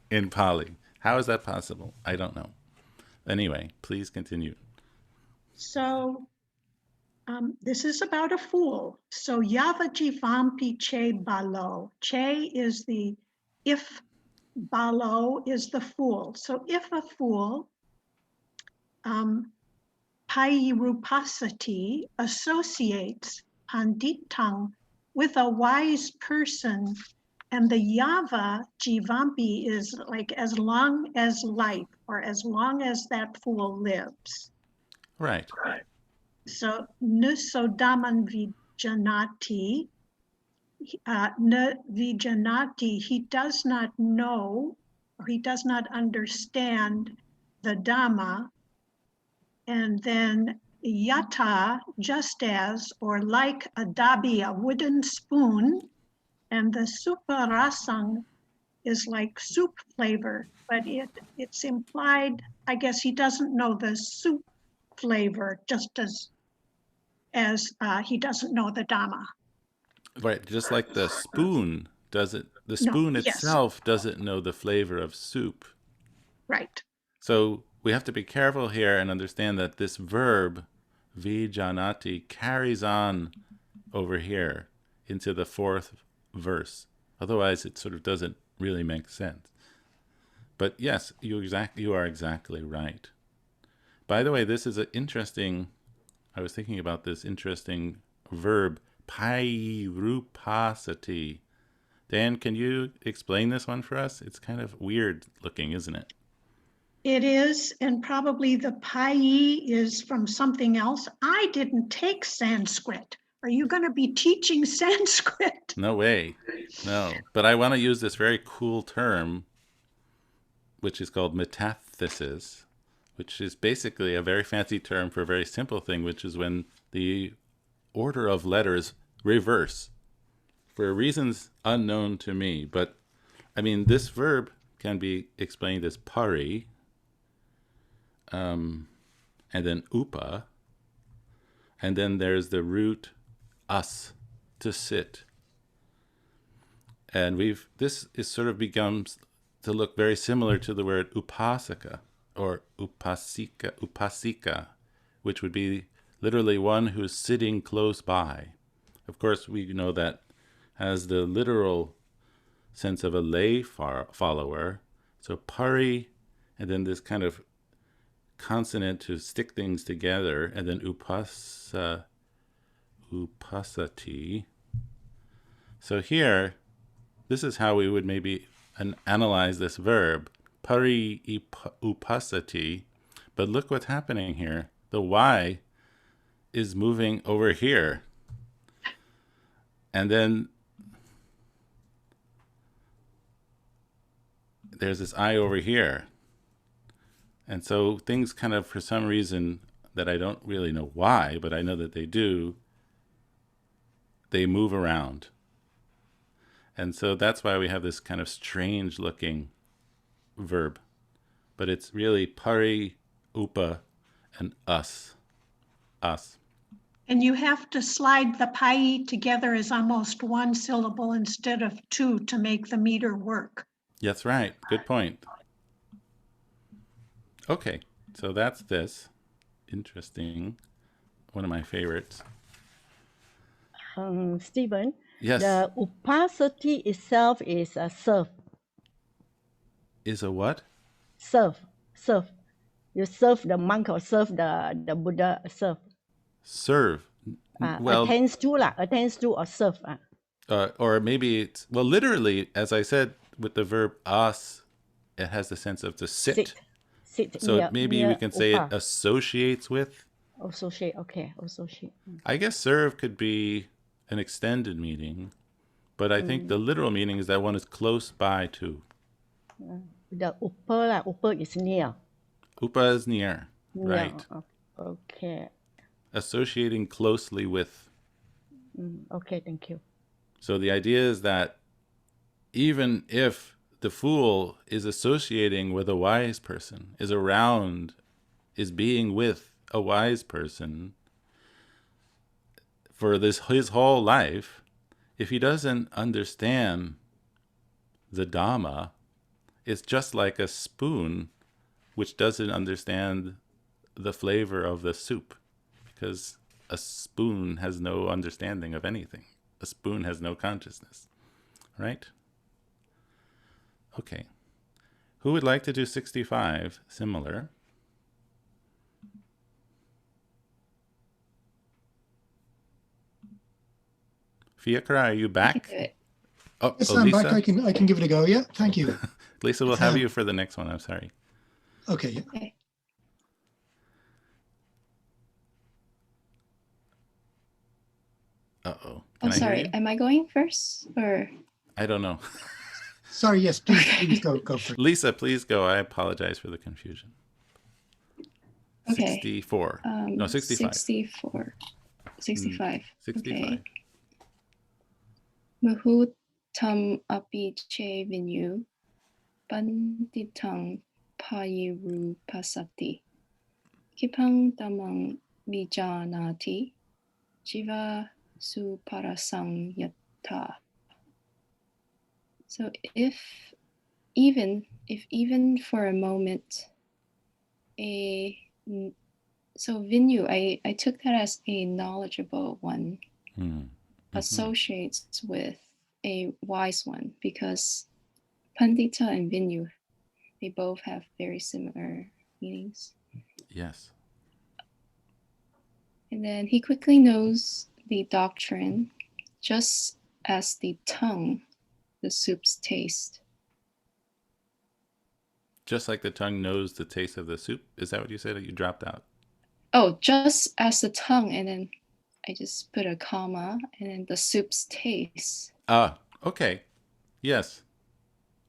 in Pali. How is that possible? I don't know. Anyway, please continue. So this is about a fool. So Yava Jivampi Che Balo. Che is the if, Balo is the fool. So if a fool, Payurupasati associates Panditang with a wise person, and the Yava Jivampi is like as long as life, or as long as that fool lives. Right. So Nusodaman Vijanati, Vijanati, he does not know, or he does not understand the Dhamma. And then Yata, just as, or like a dabi, a wooden spoon, and the Supa rasang is like soup flavor, but it's implied, I guess he doesn't know the soup flavor, just as he doesn't know the Dhamma. Right, just like the spoon doesn't, the No, spoon yes, itself doesn't know the flavor of soup. right. So we have to be careful here and understand that this verb, vijanati, carries on over here into the fourth verse. Otherwise, it sort of doesn't really make sense. But yes, you are exactly right. By the way, this is an interesting, I was thinking about this interesting verb, pairupasati. Dan, can you explain this one for us? It's kind of weird looking, isn't it? It is, and probably the pai is from something else. I didn't take Sanskrit. Are you going to be teaching Sanskrit? No way. No. But I want to use this very cool term, which is called metathesis, which is basically a very fancy term for a very simple thing, which is when the order of letters reverse for reasons unknown to me. But I mean, this verb can be explained as pari, and then upa, and then there's the root as, to sit. And this is sort of becomes to look very similar to the word upasaka or upasika, which would be literally one who's sitting close by. Of course, we know that has the literal sense of a lay follower. So pari, and then this kind of consonant to stick things together, and then upasati. So here, this is how we would maybe analyze this verb, pari upasati. But look what's happening here. The Y is moving over here. And then there's this I over here. And so things kind of, for some reason that I don't really know why, but I know that they do, they move around. And so that's why we have this kind of strange looking verb. But it's really pari, upa, and us. Us. And you have to slide the pai together as almost one syllable instead of two to make the meter work. That's right. Good point. Okay, so that's this. Interesting. One of my favorites. Stephen, Yes. the upasati itself is a serve. Is a what? Serve. Serve. You serve the monk or serve the Buddha, serve. Serve. Well, attends to or serve. or maybe it's, well, literally, as I said, with the verb as, it has the sense of to sit. Sit. So near, maybe near we can say it upa. associates with. Associate, okay, associate. I guess serve could be an extended meaning, but I think the literal meaning is that one is close by to. The upper is near. Upa is near, right? Okay. Associating closely with. Okay, thank you. So the idea is that even if the fool is associating with a wise person, is around, is being with a wise person for his whole life, if he doesn't understand the Dhamma, it's just like a spoon which doesn't understand the flavor of the soup, because a spoon has no understanding of anything. A spoon has no consciousness, right? Okay. Who would like to do 65, similar? Fiacra, are you back? I can do it. Oh, Yes, I'm Lisa? back. I can give it a go. Yeah, thank you. Lisa, we'll have you for the next one. I'm sorry. Okay. Yeah. Okay. Uh-oh. Oh, Can I hear sorry. you? Am I going first or? I don't know. Sorry. Yes, please go for it. Lisa, please go. I apologize for the confusion. Okay. 64. No, 65. 64. 65. 65. Okay. Muhutam api che vinyu banditang payiru pasati kipang damang vijanati jiva suparasang yatta. So if even for a moment so vinyu, I took that as a knowledgeable one, associates with a wise one, because pandita and vinyu, they both have very similar meanings. Yes. And then he quickly knows the doctrine, just as the tongue, the soup's taste. Just like the tongue knows the taste of the soup? Is that what you said? That you dropped out? Oh, just as the tongue, and then I just put a comma, and then the soup's taste. Ah, okay. Yes.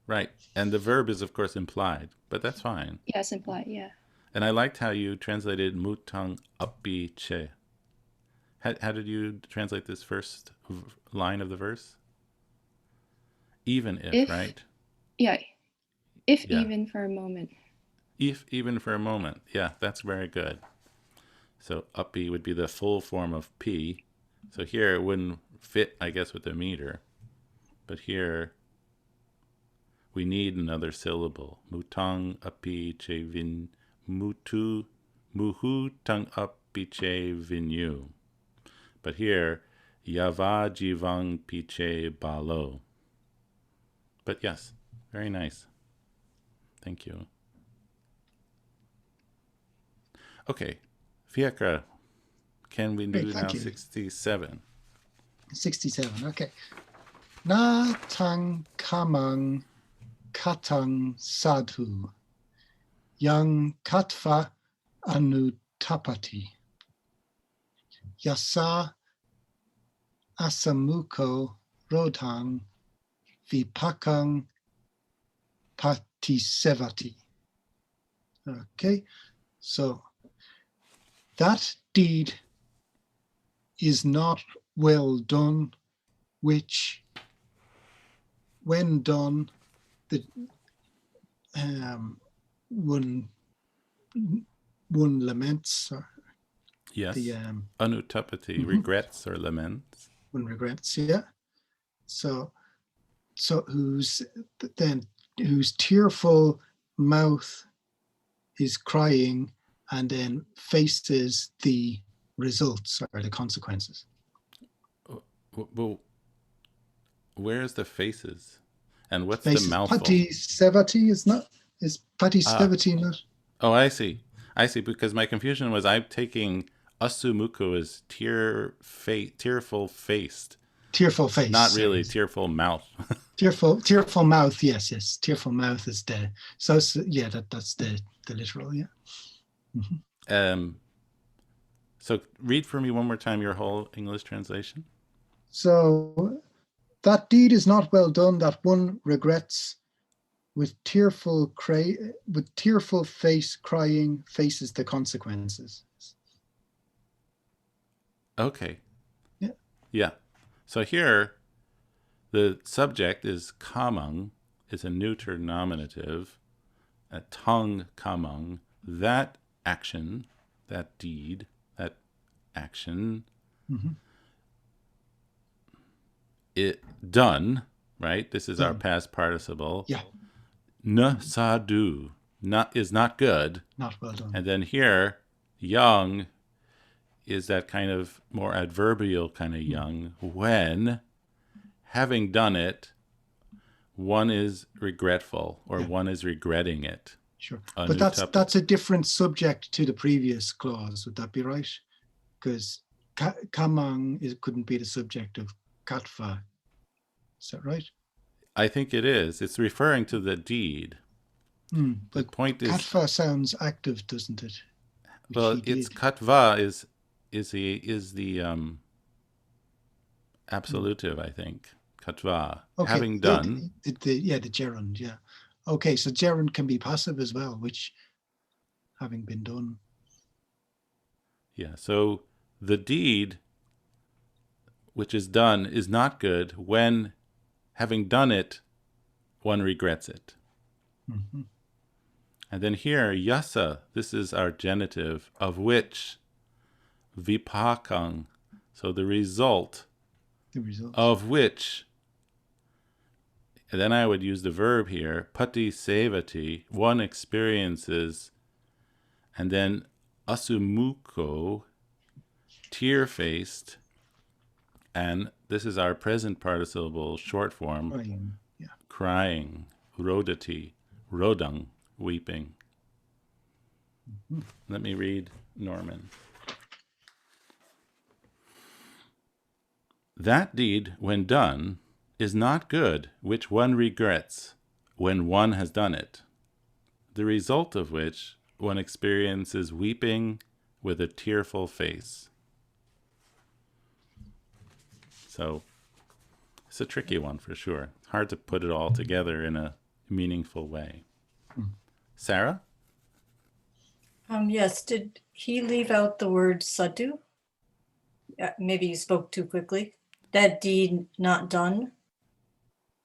Right. And the verb is, of course, implied, but that's fine. Yes, implied, yeah. And I liked how you translated mutang api che. How did you translate this first line of the verse? Even if, right? Yeah. If Yeah. even for a moment. If even for a moment. Yeah, that's very good. So api would be the full form of P. So here it wouldn't fit, I guess, with the meter. But here we need another syllable. Mutang api che vin muhu tang api che vinyu. But here yava jivang piche balo. But yes, very nice. Thank you. Okay, Fiacra, can we do Great, thank now you. 67? 67. Okay. Na tang kamang katang sadhu yang katva anutapati yasa asamuko rodhang vipakang sevati. Okay, so that deed is not well done, which, when done, the one laments, or Yes. the Anutapati, regrets or laments. one regrets. Yeah. So whose tearful mouth is crying, and then faces the results or the consequences. Well, where's the faces? And what's Faces. the mouthful? Pati sevati is Pati sevati not? Oh, I see, because my confusion was I'm taking asumuko as tearful faced. Tearful face. Not really tearful mouth. Tearful mouth, yes. Tearful mouth is the, so yeah, that's the literal, yeah. Mm-hmm. So read for me one more time your whole English translation. So that deed is not well done, that one regrets, with tearful face crying, faces the consequences. Okay. Yeah. Yeah. So here, the subject is kamang, is a neuter nominative, a tongue kamang, that action, that deed, that action, it done, right? This is our past participle. Yeah. Na sadu, is not good. Not well done. And then here, young is that kind of more adverbial kind of young. When, having done it, one is regretful, or one is regretting it. Sure. But that's a different subject to the previous clause. Would that be right? Because kamang couldn't be the subject of katva. Is that right? I think it is. It's referring to the deed. The point is, katva sounds active, doesn't it? Well, it's katva is the absolutive, I think. Katva, okay. having done. The gerund, yeah. Okay, so gerund can be passive as well, which having been done. Yeah, so the deed which is done is not good when, having done it, one regrets it. Mm-hmm. And then here, yasa, this is our genitive, of which, vipakang, so the result of which, and then I would use the verb here, pati sevati, one experiences, and then asumuko, tear-faced, and this is our present participle short form, crying, rodati, rodang, weeping. Let me read Norman. That deed, when done, is not good, which one regrets when one has done it, the result of which one experiences weeping with a tearful face. So it's a tricky one for sure. Hard to put it all together in a meaningful way. Sarah? Yes, did he leave out the word sadhu? Maybe you spoke too quickly. That deed not done.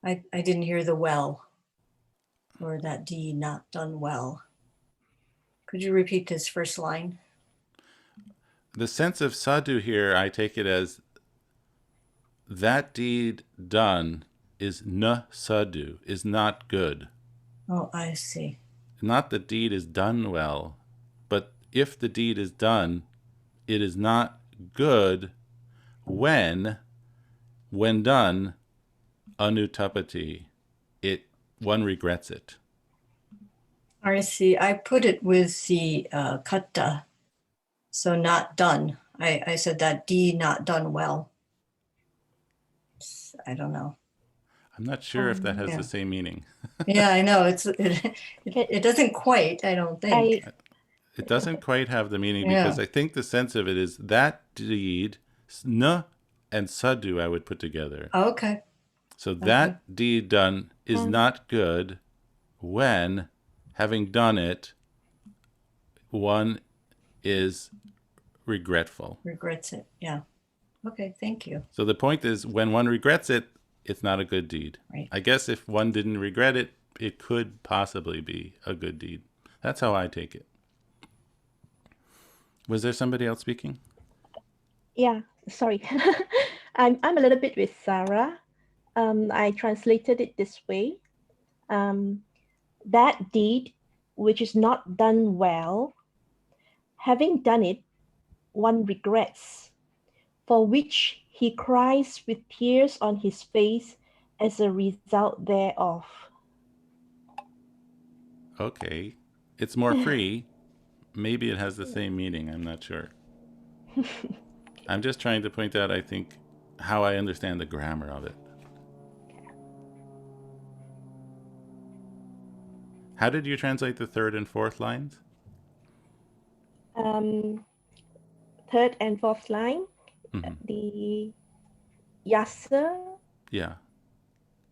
I didn't hear the well, or that deed not done well. Could you repeat this first line? The sense of sadhu here, I take it as that deed done is na sadhu, is not good. Oh, I see. Not the deed is done well, but if the deed is done, it is not good when done, anutapati, one regrets it. I see. I put it with the katta, so not done. I said that deed not done well. I don't know. I'm not sure if that has the same meaning. Yeah, I know. It doesn't quite, I don't think. It doesn't quite have the meaning because I think the sense of it is that deed, na and sadhu I would put together. Okay. So that deed done is not good when, having done it, one is regretful. Regrets it. Yeah. Okay, thank you. So the point is, when one regrets it, it's not a good deed. Right. I guess if one didn't regret it, it could possibly be a good deed. That's how I take it. Was there somebody else speaking? Yeah, sorry. I'm a little bit with Sarah. I translated it this way. That deed which is not done well, having done it, one regrets, for which he cries with tears on his face as a result thereof. Okay. It's more free. Maybe it has the same meaning. I'm not sure. I'm just trying to point out, I think, how I understand the grammar of it. How did you translate the third and fourth lines? Third and fourth line, the yasa Yeah.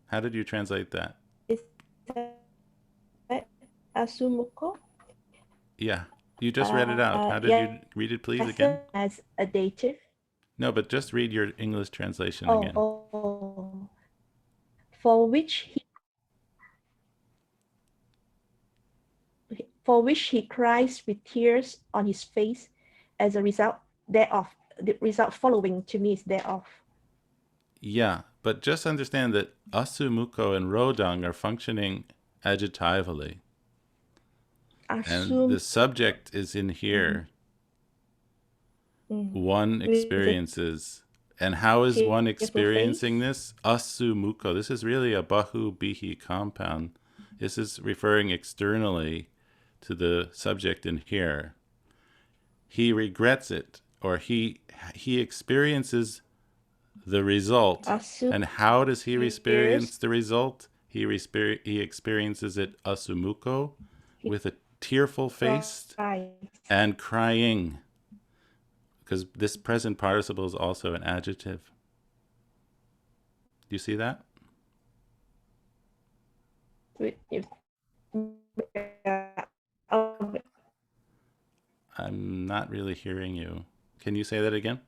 How did you translate that? is that asumuko. Yeah. You just read it out. How did you read it, please, again? As a dative. No, but just read your English translation again. For which he cries with tears on his face as a result thereof. The result following to me is thereof. Yeah, but just understand that asumuko and rodang are functioning adjectively. And the subject is in here. One experiences. And how is one experiencing this? Asumuko. This is really a bahu bihi compound. This is referring externally to the subject in here. He regrets it, or he experiences the result. And how does he experience the result? He experiences it asumuko, with a tearful face and crying, because this present participle is also an adjective. Do you see that? I'm not really hearing you. Can you say that again?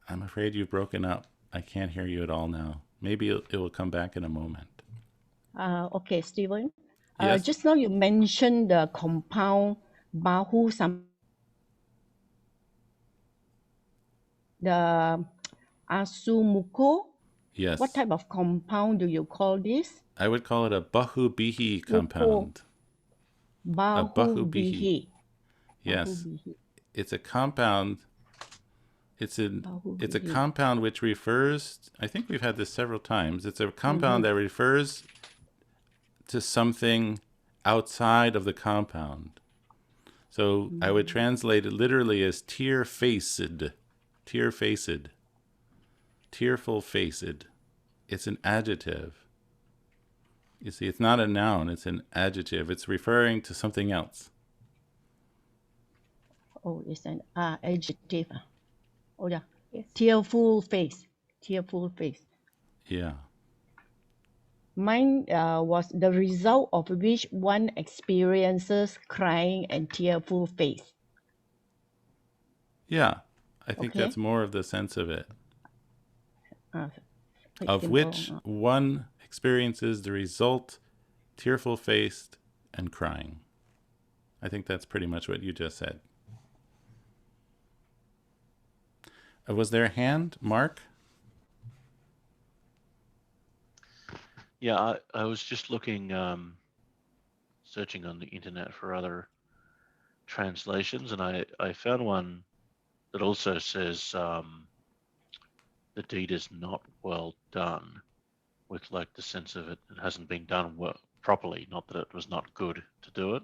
I'm afraid you've broken up. I can't hear you at all now. Maybe it will come back in a moment. Okay, Stephen. Yes? Just now you mentioned the compound bahu the asumuko. Yes. What type of compound do you call this? I would call it a bahu bihi compound. Bahu bihi. Yes. It's a compound. It's a compound which refers, I think we've had this several times. It's a compound that refers to something outside of the compound. So I would translate it literally as tear-faced, tear-faced, tearful-faced. It's an adjective. You see, it's not a noun, it's an adjective. It's referring to something else. Oh, it's an adjective. Oh, yeah. Yes. Tearful face. Tearful face. Yeah. Mine was the result of which one experiences crying and tearful face. Yeah. I think that's more of the sense of it. Of simple. Which one experiences the result, tearful-faced and crying. I think that's pretty much what you just said. Was there a hand, Mark? Yeah, I was just looking, searching on the internet for other translations, and I found one that also says the deed is not well done, with like the sense of it hasn't been done properly, not that it was not good to do it.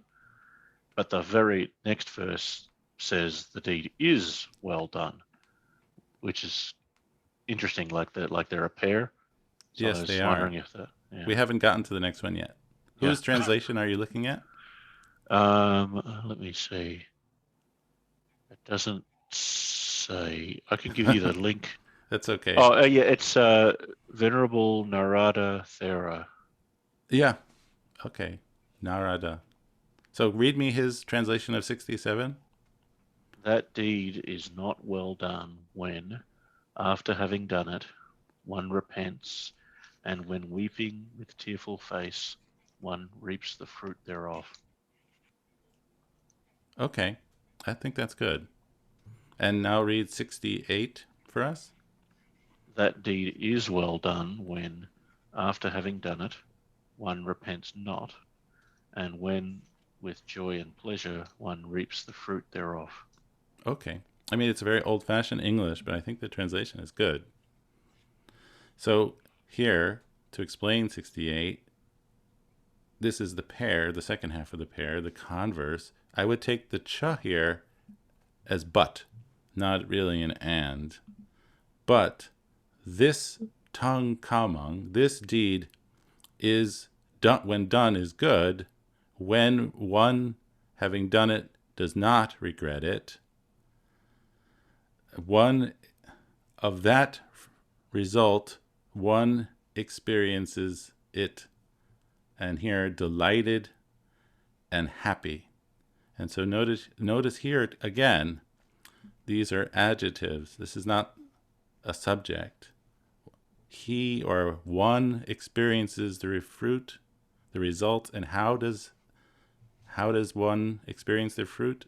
But the very next verse says the deed is well done, which is interesting, like they're a pair. So Yes, I was they wondering are. if that. Yeah. We haven't gotten to the next one yet. Whose translation are you looking at? Let me see. It doesn't say. I can give you the link. That's okay. Oh, yeah, it's Venerable Narada Thera. Yeah. Okay. Narada. So read me his translation of 67. That deed is not well done when, after having done it, one repents, and when weeping with tearful face, one reaps the fruit thereof. Okay. I think that's good. And now read 68 for us. That deed is well done when, after having done it, one repents not, and when, with joy and pleasure, one reaps the fruit thereof. Okay. I mean, it's very old-fashioned English, but I think the translation is good. So here, to explain 68, this is the pair, the second half of the pair, the converse. I would take the cha here as but, not really an and. But this tung kamang, this deed is done when done is good, when one having done it does not regret it. One of that result, one experiences it, and here delighted and happy. And so notice here again, these are adjectives. This is not a subject. He or one experiences the fruit, the result, and how does one experience the fruit?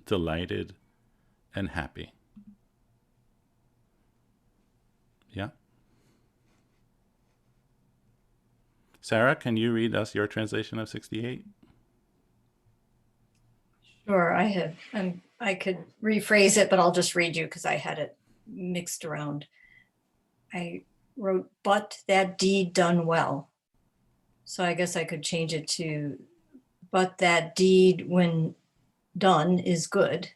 Delighted and happy. Yeah. Sarah, can you read us your translation of 68? Sure, I could rephrase it, but I'll just read you because I had it mixed around. I wrote, but that deed done well. So I guess I could change it to, but that deed when done is good.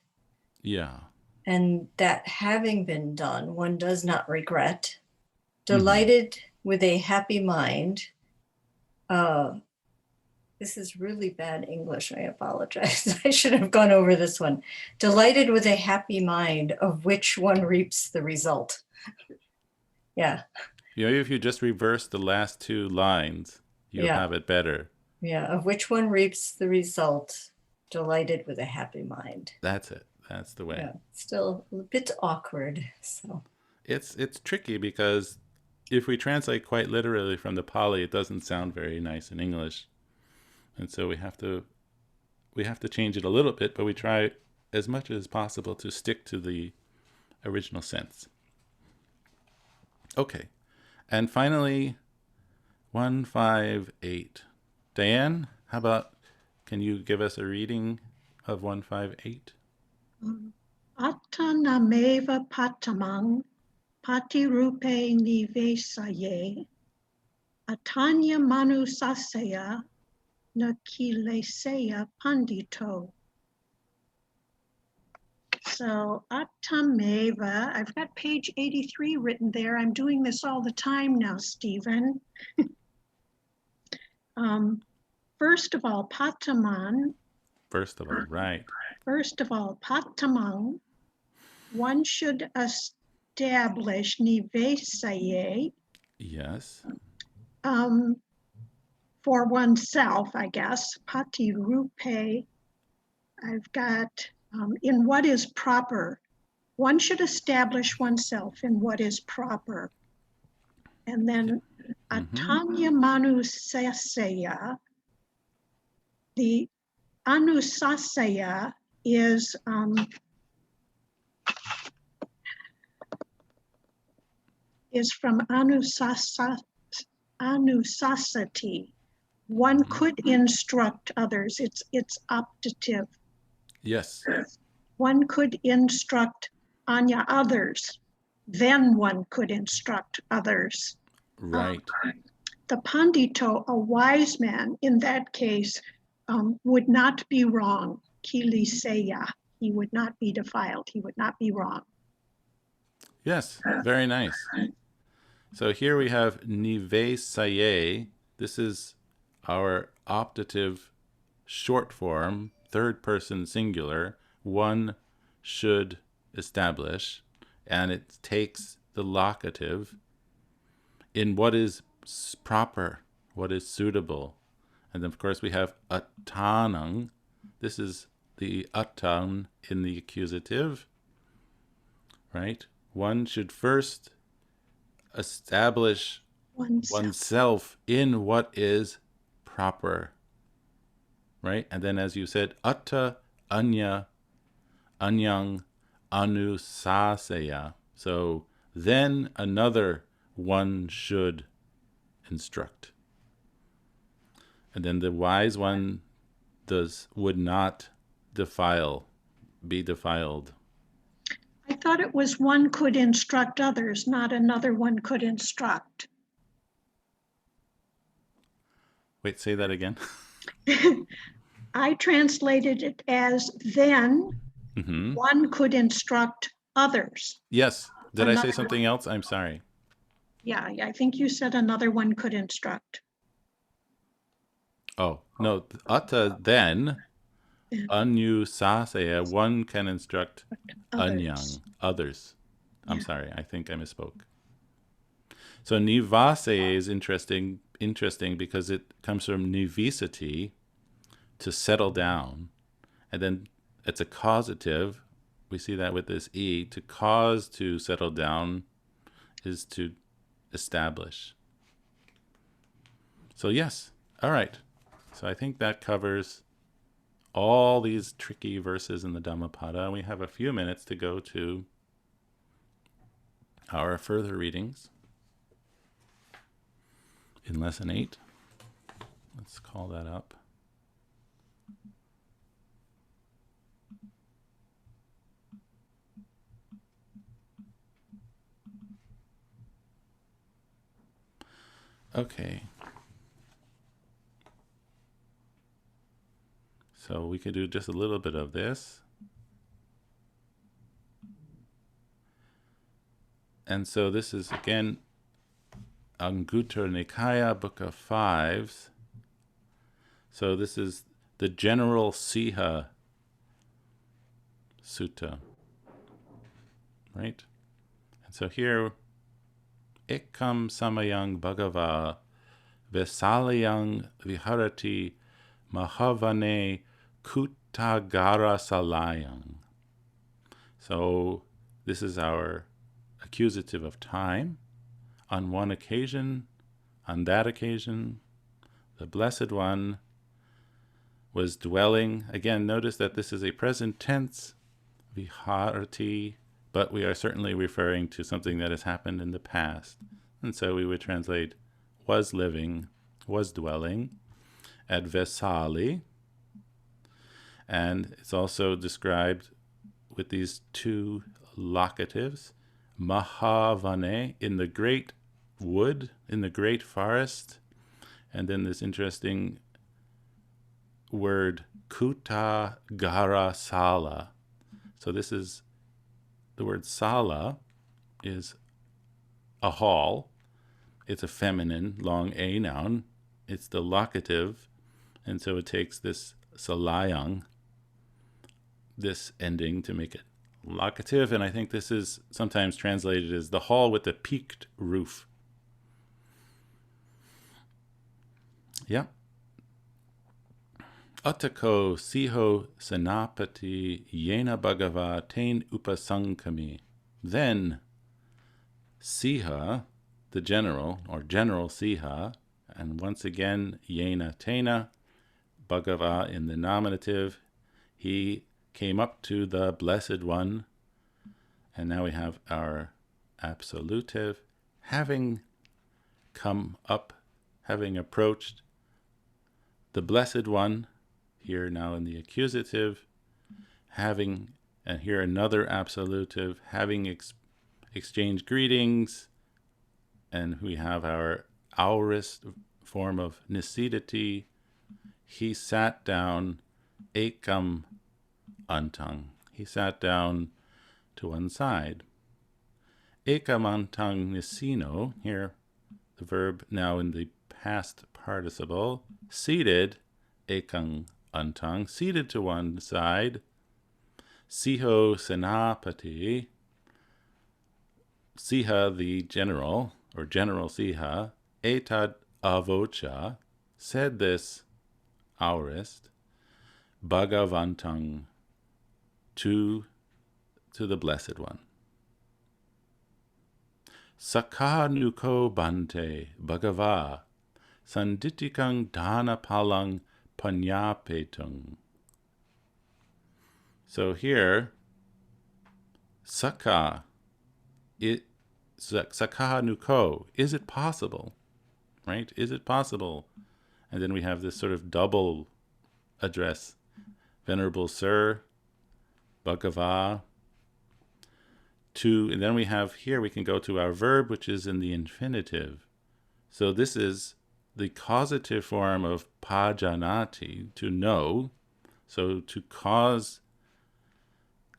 Yeah. And that having been done, one does not regret. Delighted with a happy mind. This is really bad English. I apologize. I should have gone over this one. Delighted with a happy mind, of which one reaps the result. Yeah. You know, if you just reverse the last two lines, you'll have it better. Yeah, of which one reaps the result. Delighted with a happy mind. That's it. That's the way. Yeah, still a bit awkward. So it's tricky because if we translate quite literally from the Pali, it doesn't sound very nice in English. And so we have to change it a little bit, but we try as much as possible to stick to the original sense. Okay. And finally, 158. Diane, how about, can you give us a reading of 158? Attanameva patamang patirupe nivesaye atanya manusasaya nakileseya pandito. So attameva, I've got page 83 written there. I'm doing this all the time now, Stephen. First of all, pataman. First of all, right. First of all, patamang, one should establish nivesaye. Yes. For oneself, I guess. Pati rupe. I've got in what is proper. One should establish oneself in what is proper. And then atanya manusasaya. The anusasaya is from anusasati. One could instruct others. It's optative. Yes. One could instruct anya others. Then one could instruct others. Right. The pandito, a wise man, in that case, would not be wrong. Kiliseya. He would not be defiled. He would not be wrong. Yes, very nice. So here we have nivesaye. This is our optative short form, third person singular. One should establish, and it takes the locative in what is proper, what is suitable. And then, of course, we have attanang. This is the attan in the accusative, right? One should first establish oneself in what is proper, right? And then, as you said, atta, anya, anyang, anusasaya. So then another one should instruct. And then the wise one would not be defiled. I thought it was one could instruct others, not another one could instruct. Wait, say that again. I translated it as then one could instruct others. Yes. Did I say Another something else? I'm sorry. Yeah, I think you said another one could instruct. Oh, no. Atta then, anusasaya, one can instruct anyang, others. I'm sorry. I think I misspoke. So nivase is interesting because it comes from nivisati, to settle down. And then it's a causative. We see that with this E. To cause to settle down is to establish. So yes. All right. So I think that covers all these tricky verses in the Dhammapada. We have a few minutes to go to our further readings in Lesson 8. Let's call that up. Okay. So we could do just a little bit of this. And so this is, again, Anguttara Nikaya, Book of Fives. So this is the General Siha Sutta. Right? And so here, Ekam Samayang Bhagava Vesalayang Viharati Mahavane Kuttagara Salayang. So this is our accusative of time. On one occasion, on that occasion, the Blessed One was dwelling. Again, notice that this is a present tense, viharati, but we are certainly referring to something that has happened in the past. And so we would translate was living, was dwelling at Vesali. And it's also described with these two locatives, Mahavane, in the great wood, in the great forest, and then this interesting word, Kuttagara Sala. So this is, the word Sala is a hall. It's a feminine, long A noun. It's the locative, and so it takes this Salayang, this ending, to make it locative, and I think this is sometimes translated as the hall with the peaked roof. Yeah. Attako siho senapati yena bhagava tain upasankami. Then Siha, the general, or General Siha, and once again yena tena, bhagava in the nominative, he came up to the Blessed One, and now we have our absolutive, having come up, having approached the Blessed One, here now in the accusative, having, and here another absolutive, having exchanged greetings, and we have our aorist form of nisidati, he sat down, ekam antang. He sat down to one side. Ekam antang nisino, here the verb now in the past participle, seated, ekang antang, seated to one side, siho senapati, Siha, the general, or General Siha, etad avocha, said this aorist, Bhagavantang, to the Blessed One. Sakhanuko bante Bhagava, sanditikang dana palang panyapetung. So here, Sakha nuko, is it possible? Right? Is it possible? And then we have this sort of double address. Venerable Sir, Bhagava, to, and then we have here, we can go to our verb, which is in the infinitive. So this is the causative form of pajanati, to know. So to cause,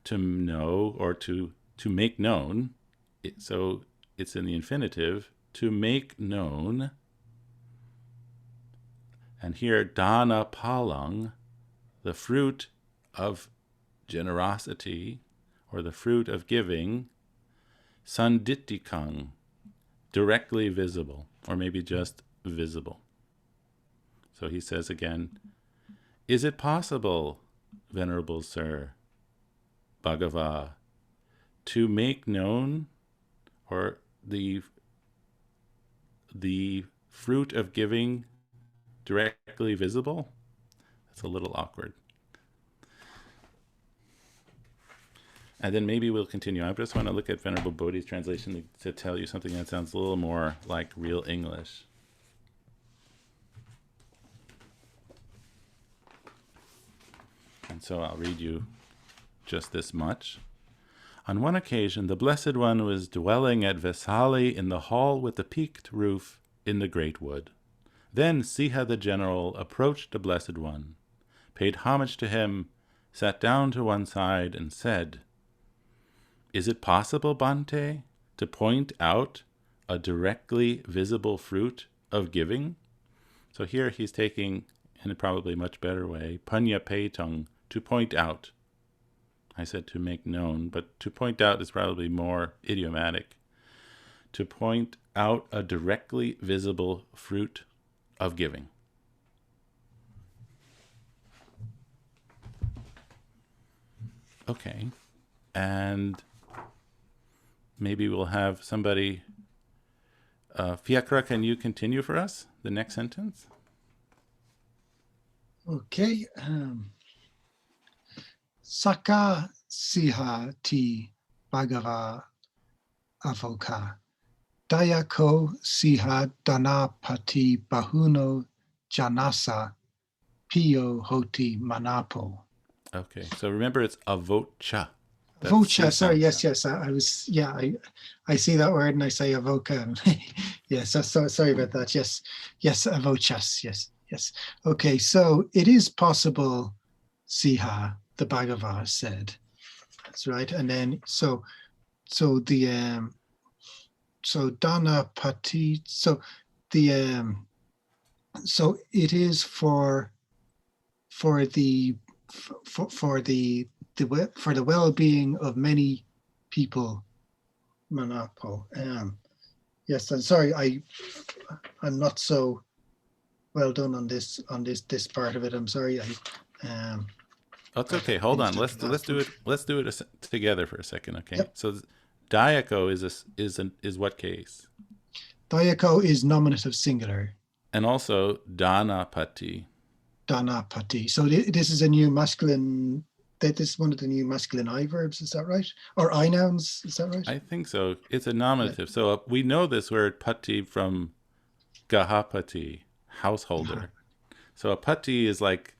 to know, or to make known. So it's in the infinitive, to make known. And here, dana palang, the fruit of generosity, or the fruit of giving, sandittikang, directly visible, or maybe just visible. So he says again, is it possible, Venerable Sir, Bhagava, to make known, or the fruit of giving directly visible? That's a little awkward. And then maybe we'll continue. I just want to look at Venerable Bodhi's translation to tell you something that sounds a little more like real English. And so I'll read you just this much. On one occasion, the Blessed One was dwelling at Vesali in the hall with the peaked roof in the great wood. Then Siha the General approached the Blessed One, paid homage to him, sat down to one side, and said, is it possible, Bhante, to point out a directly visible fruit of giving? So here he's taking, in a probably much better way, panya peitung, to point out. I said to make known, but to point out is probably more idiomatic. To point out a directly visible fruit of giving. Okay, and maybe we'll have somebody, Fiakra, can you continue for us, the next sentence? Okay. Saka siha ti Bhagava avoka. Dayako siha danapati bahuno janasa piyo hoti manapo. Okay, so remember it's avocha. Avocha, sorry, yes. I see that word and I say avoca. Yes, so sorry about that. Yes, avochas, yes. Okay, so it is possible, Siha, the Bhagava said. That's right. And then so Dana Pati, so it is for the well-being of many people, Manapo. Yes, I'm sorry, I'm not so well done on this part of it. I'm sorry. That's okay. Hold on. Let's do it together for a second. Okay. Yep. So Dayako is what case? Dayako is nominative singular. And also Danapati. Danapati. So this is a new masculine. This is one of the new masculine I verbs. Is that right? Or I nouns? Is that right? I think so. It's a nominative. Yeah. So we know this word pati from Gahapati, householder. So a pati is like,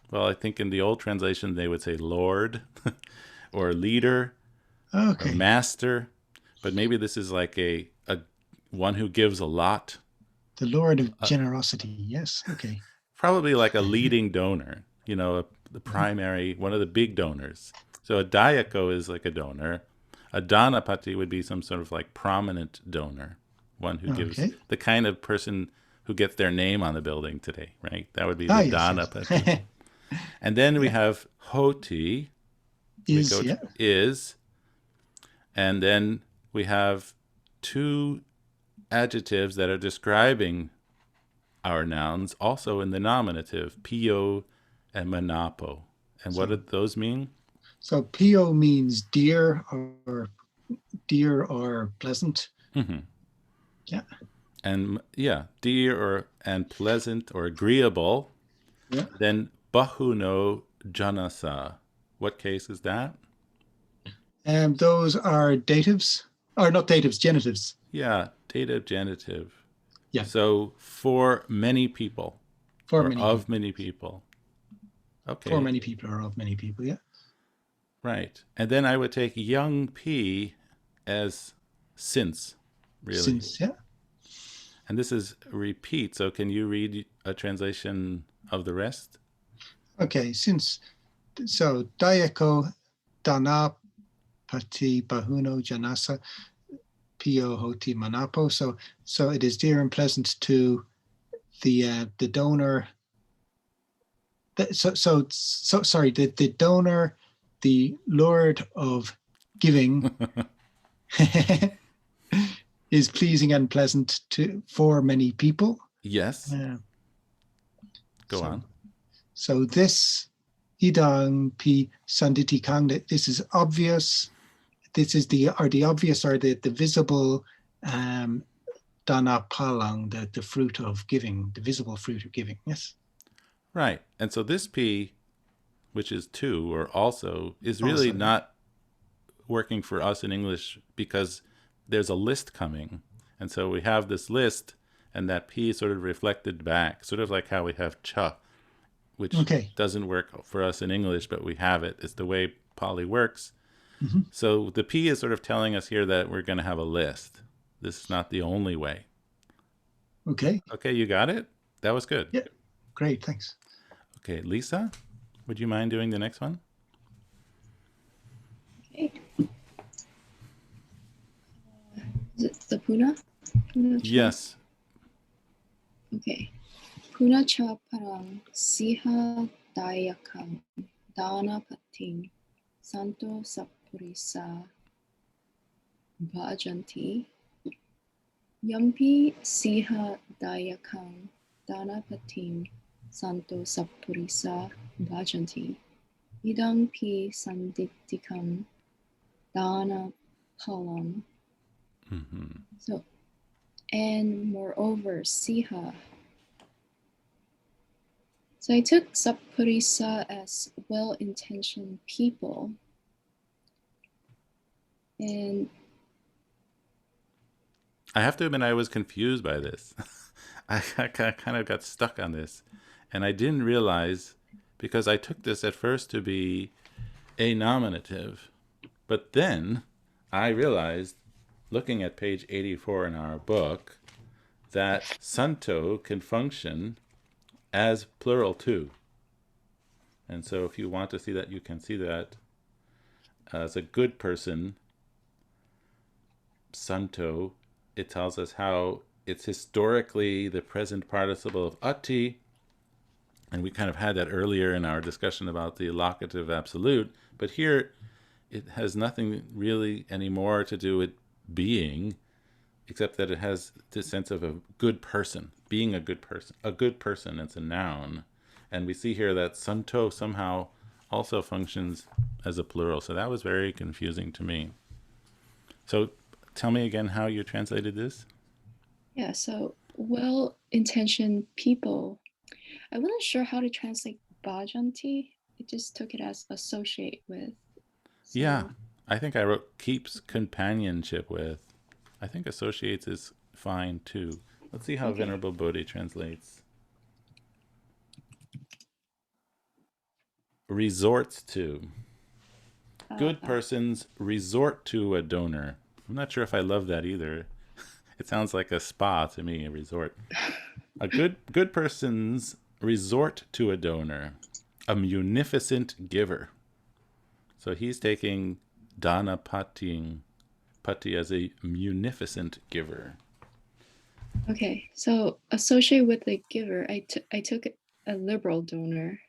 well, I think in the old translation they would say lord or leader, or master. But maybe this is like a one who gives a lot. The Lord of generosity. Yes. Okay. Probably like a leading donor, the primary, one of the big donors. So a Dayako is like a donor. A Danapati would be some sort of like prominent donor, one who gives, the kind of person who gets their name on the building today, right? That would be the Danapati. Yes. And then we have Hoti, is, and then we have two adjectives that are describing our nouns also in the nominative, pio and manapo. And what So- do those mean? So pio means dear or pleasant. Mm-hmm. Yeah. And dear and pleasant or agreeable. Yeah. Then bahuno janasa. What case is that? And those are datives, or not datives, genitives. Yeah, dative genitive. Yeah. So for many people. For or many of people. many people. Okay. For many people or of many people, yeah. Right. And then I would take young P as since, really. Since, yeah. And this is repeat. So can you read a translation of the rest? Okay, since, so dayako dana pati bahuno janasa pio hoti manapo. So it is dear and pleasant to the donor. Sorry, the donor, the Lord of giving, is pleasing and pleasant for many people. Yes. Go on. So this idang pi sanditi kang, this is obvious. This is the obvious or the visible dana palang, the fruit of giving, the visible fruit of giving. Yes. Right. And so this P, which is to or also, is really Also. not working for us in English because there's a list coming. And so we have this list and that P is sort of reflected back, sort of like how we have cha, which doesn't work for us in English, but we have it. It's the way Pali works. Mm-hmm. So the P is sort of telling us here that we're going to have a list. This is not the only way. Okay. Okay, you got it? That was good. Yeah, great, thanks. Okay, Lisa, would you mind doing the next one? Okay. Is it the Puna? Yes. Okay. Puna cha parang siha dayakam dana pating santo sapurisa bhajanti yampi siha dayakam dana pating santo sapurisa bhajanti idam pi sandittikam dana palam. Mm-hmm. So, and moreover, siha. So I took sapurisa as well-intentioned people. And I have to admit I was confused by this. I kind of got stuck on this. And I didn't realize, because I took this at first to be a nominative. But then I realized, looking at page 84 in our book, that santo can function as plural too. And so if you want to see that, you can see that as a good person, santo, it tells us how it's historically the present participle of ati, and we kind of had that earlier in our discussion about the locative absolute, but here it has nothing really anymore to do with being, except that it has this sense of a good person, being a good person. A good person, it's a noun. And we see here that santo somehow also functions as a plural. So that was very confusing to me. So tell me again how you translated this. yeah, so well-intentioned people. I wasn't sure how to translate bhajanti. I just took it as associate with. So, yeah, I think I wrote keeps companionship with. I think associates is fine too. Let's see how Venerable Bodhi translates. Resorts to. Good persons resort to a donor. I'm not sure if I love that either. It sounds like a spa to me, a resort. A good persons resort to a donor, a munificent giver. So he's taking dana pati as a munificent giver. Okay, so associate with a giver, I took a liberal donor.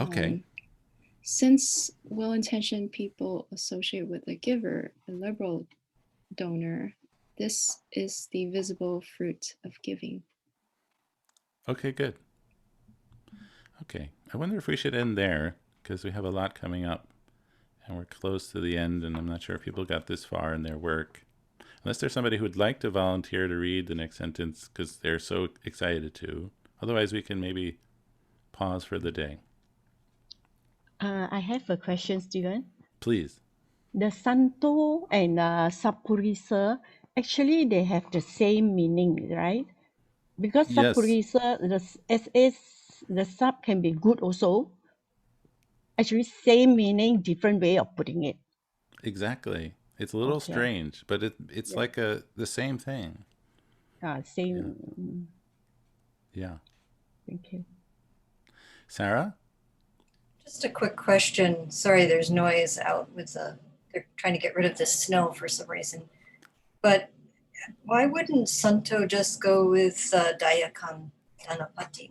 Okay. Since well-intentioned people associate with a giver, a liberal donor, This is the visible fruit of giving. Okay, good. Okay, I wonder if we should end there, because we have a lot coming up, and we're close to the end, and I'm not sure if people got this far in their work. Unless there's somebody who would like to volunteer to read the next sentence, because they're so excited to. Otherwise, we can maybe pause for the day. I have a question, Stephen. Please. The Santo and Sapurisa, actually they have the same meaning, right? Because Yes, Sapurisa, the sub can be good also. Actually, same meaning, different way of putting it. exactly. It's a little Okay. strange, but it's Yeah. like the same thing. Same. Yeah. Thank you. Sarah? Just a quick question. Sorry, there's noise out with they're trying to get rid of the snow for some reason. But why wouldn't Santo just go with Dayakan Danapati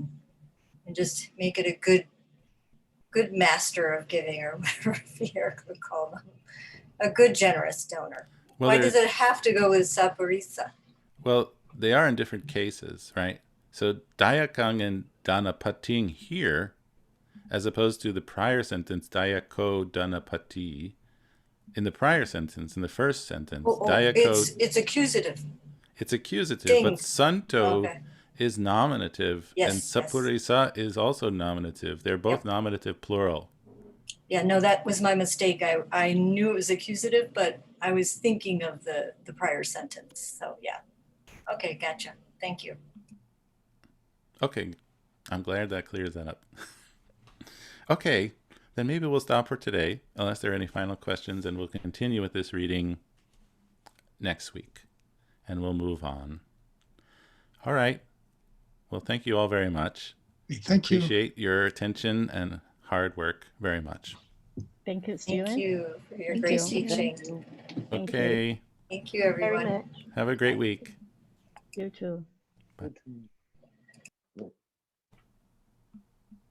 and just make it a good master of giving, or whatever Pierre could call them, a good generous donor? Well, Why does it have to go with Sapurisa? Well, they are in different cases, right? So Dayakang and Danapating here, as opposed to the prior sentence, Dayako Danapati. In the prior sentence, in the first sentence, Dayako, It's accusative. it's accusative, Ding. but Santo Okay. is nominative, and Yes, yes. Sapurisa is also nominative. They're both Yep. nominative plural. Yeah, no, that was my mistake. I knew it was accusative, but I was thinking of the prior sentence. So yeah. Okay, gotcha. Thank you. Okay, I'm glad that clears that up. Okay, then maybe we'll stop for today, unless there are any final questions, and we'll continue with this reading next week, and we'll move on. All right. Well, thank you all very much. Thank you. Appreciate your attention and hard work very much. Thank you, Thank Stephen. you for your Thank great you, Stephen. teaching. Thank you. Okay. Thank you, Very everyone. much. Have a great week. You too. Bye. Good.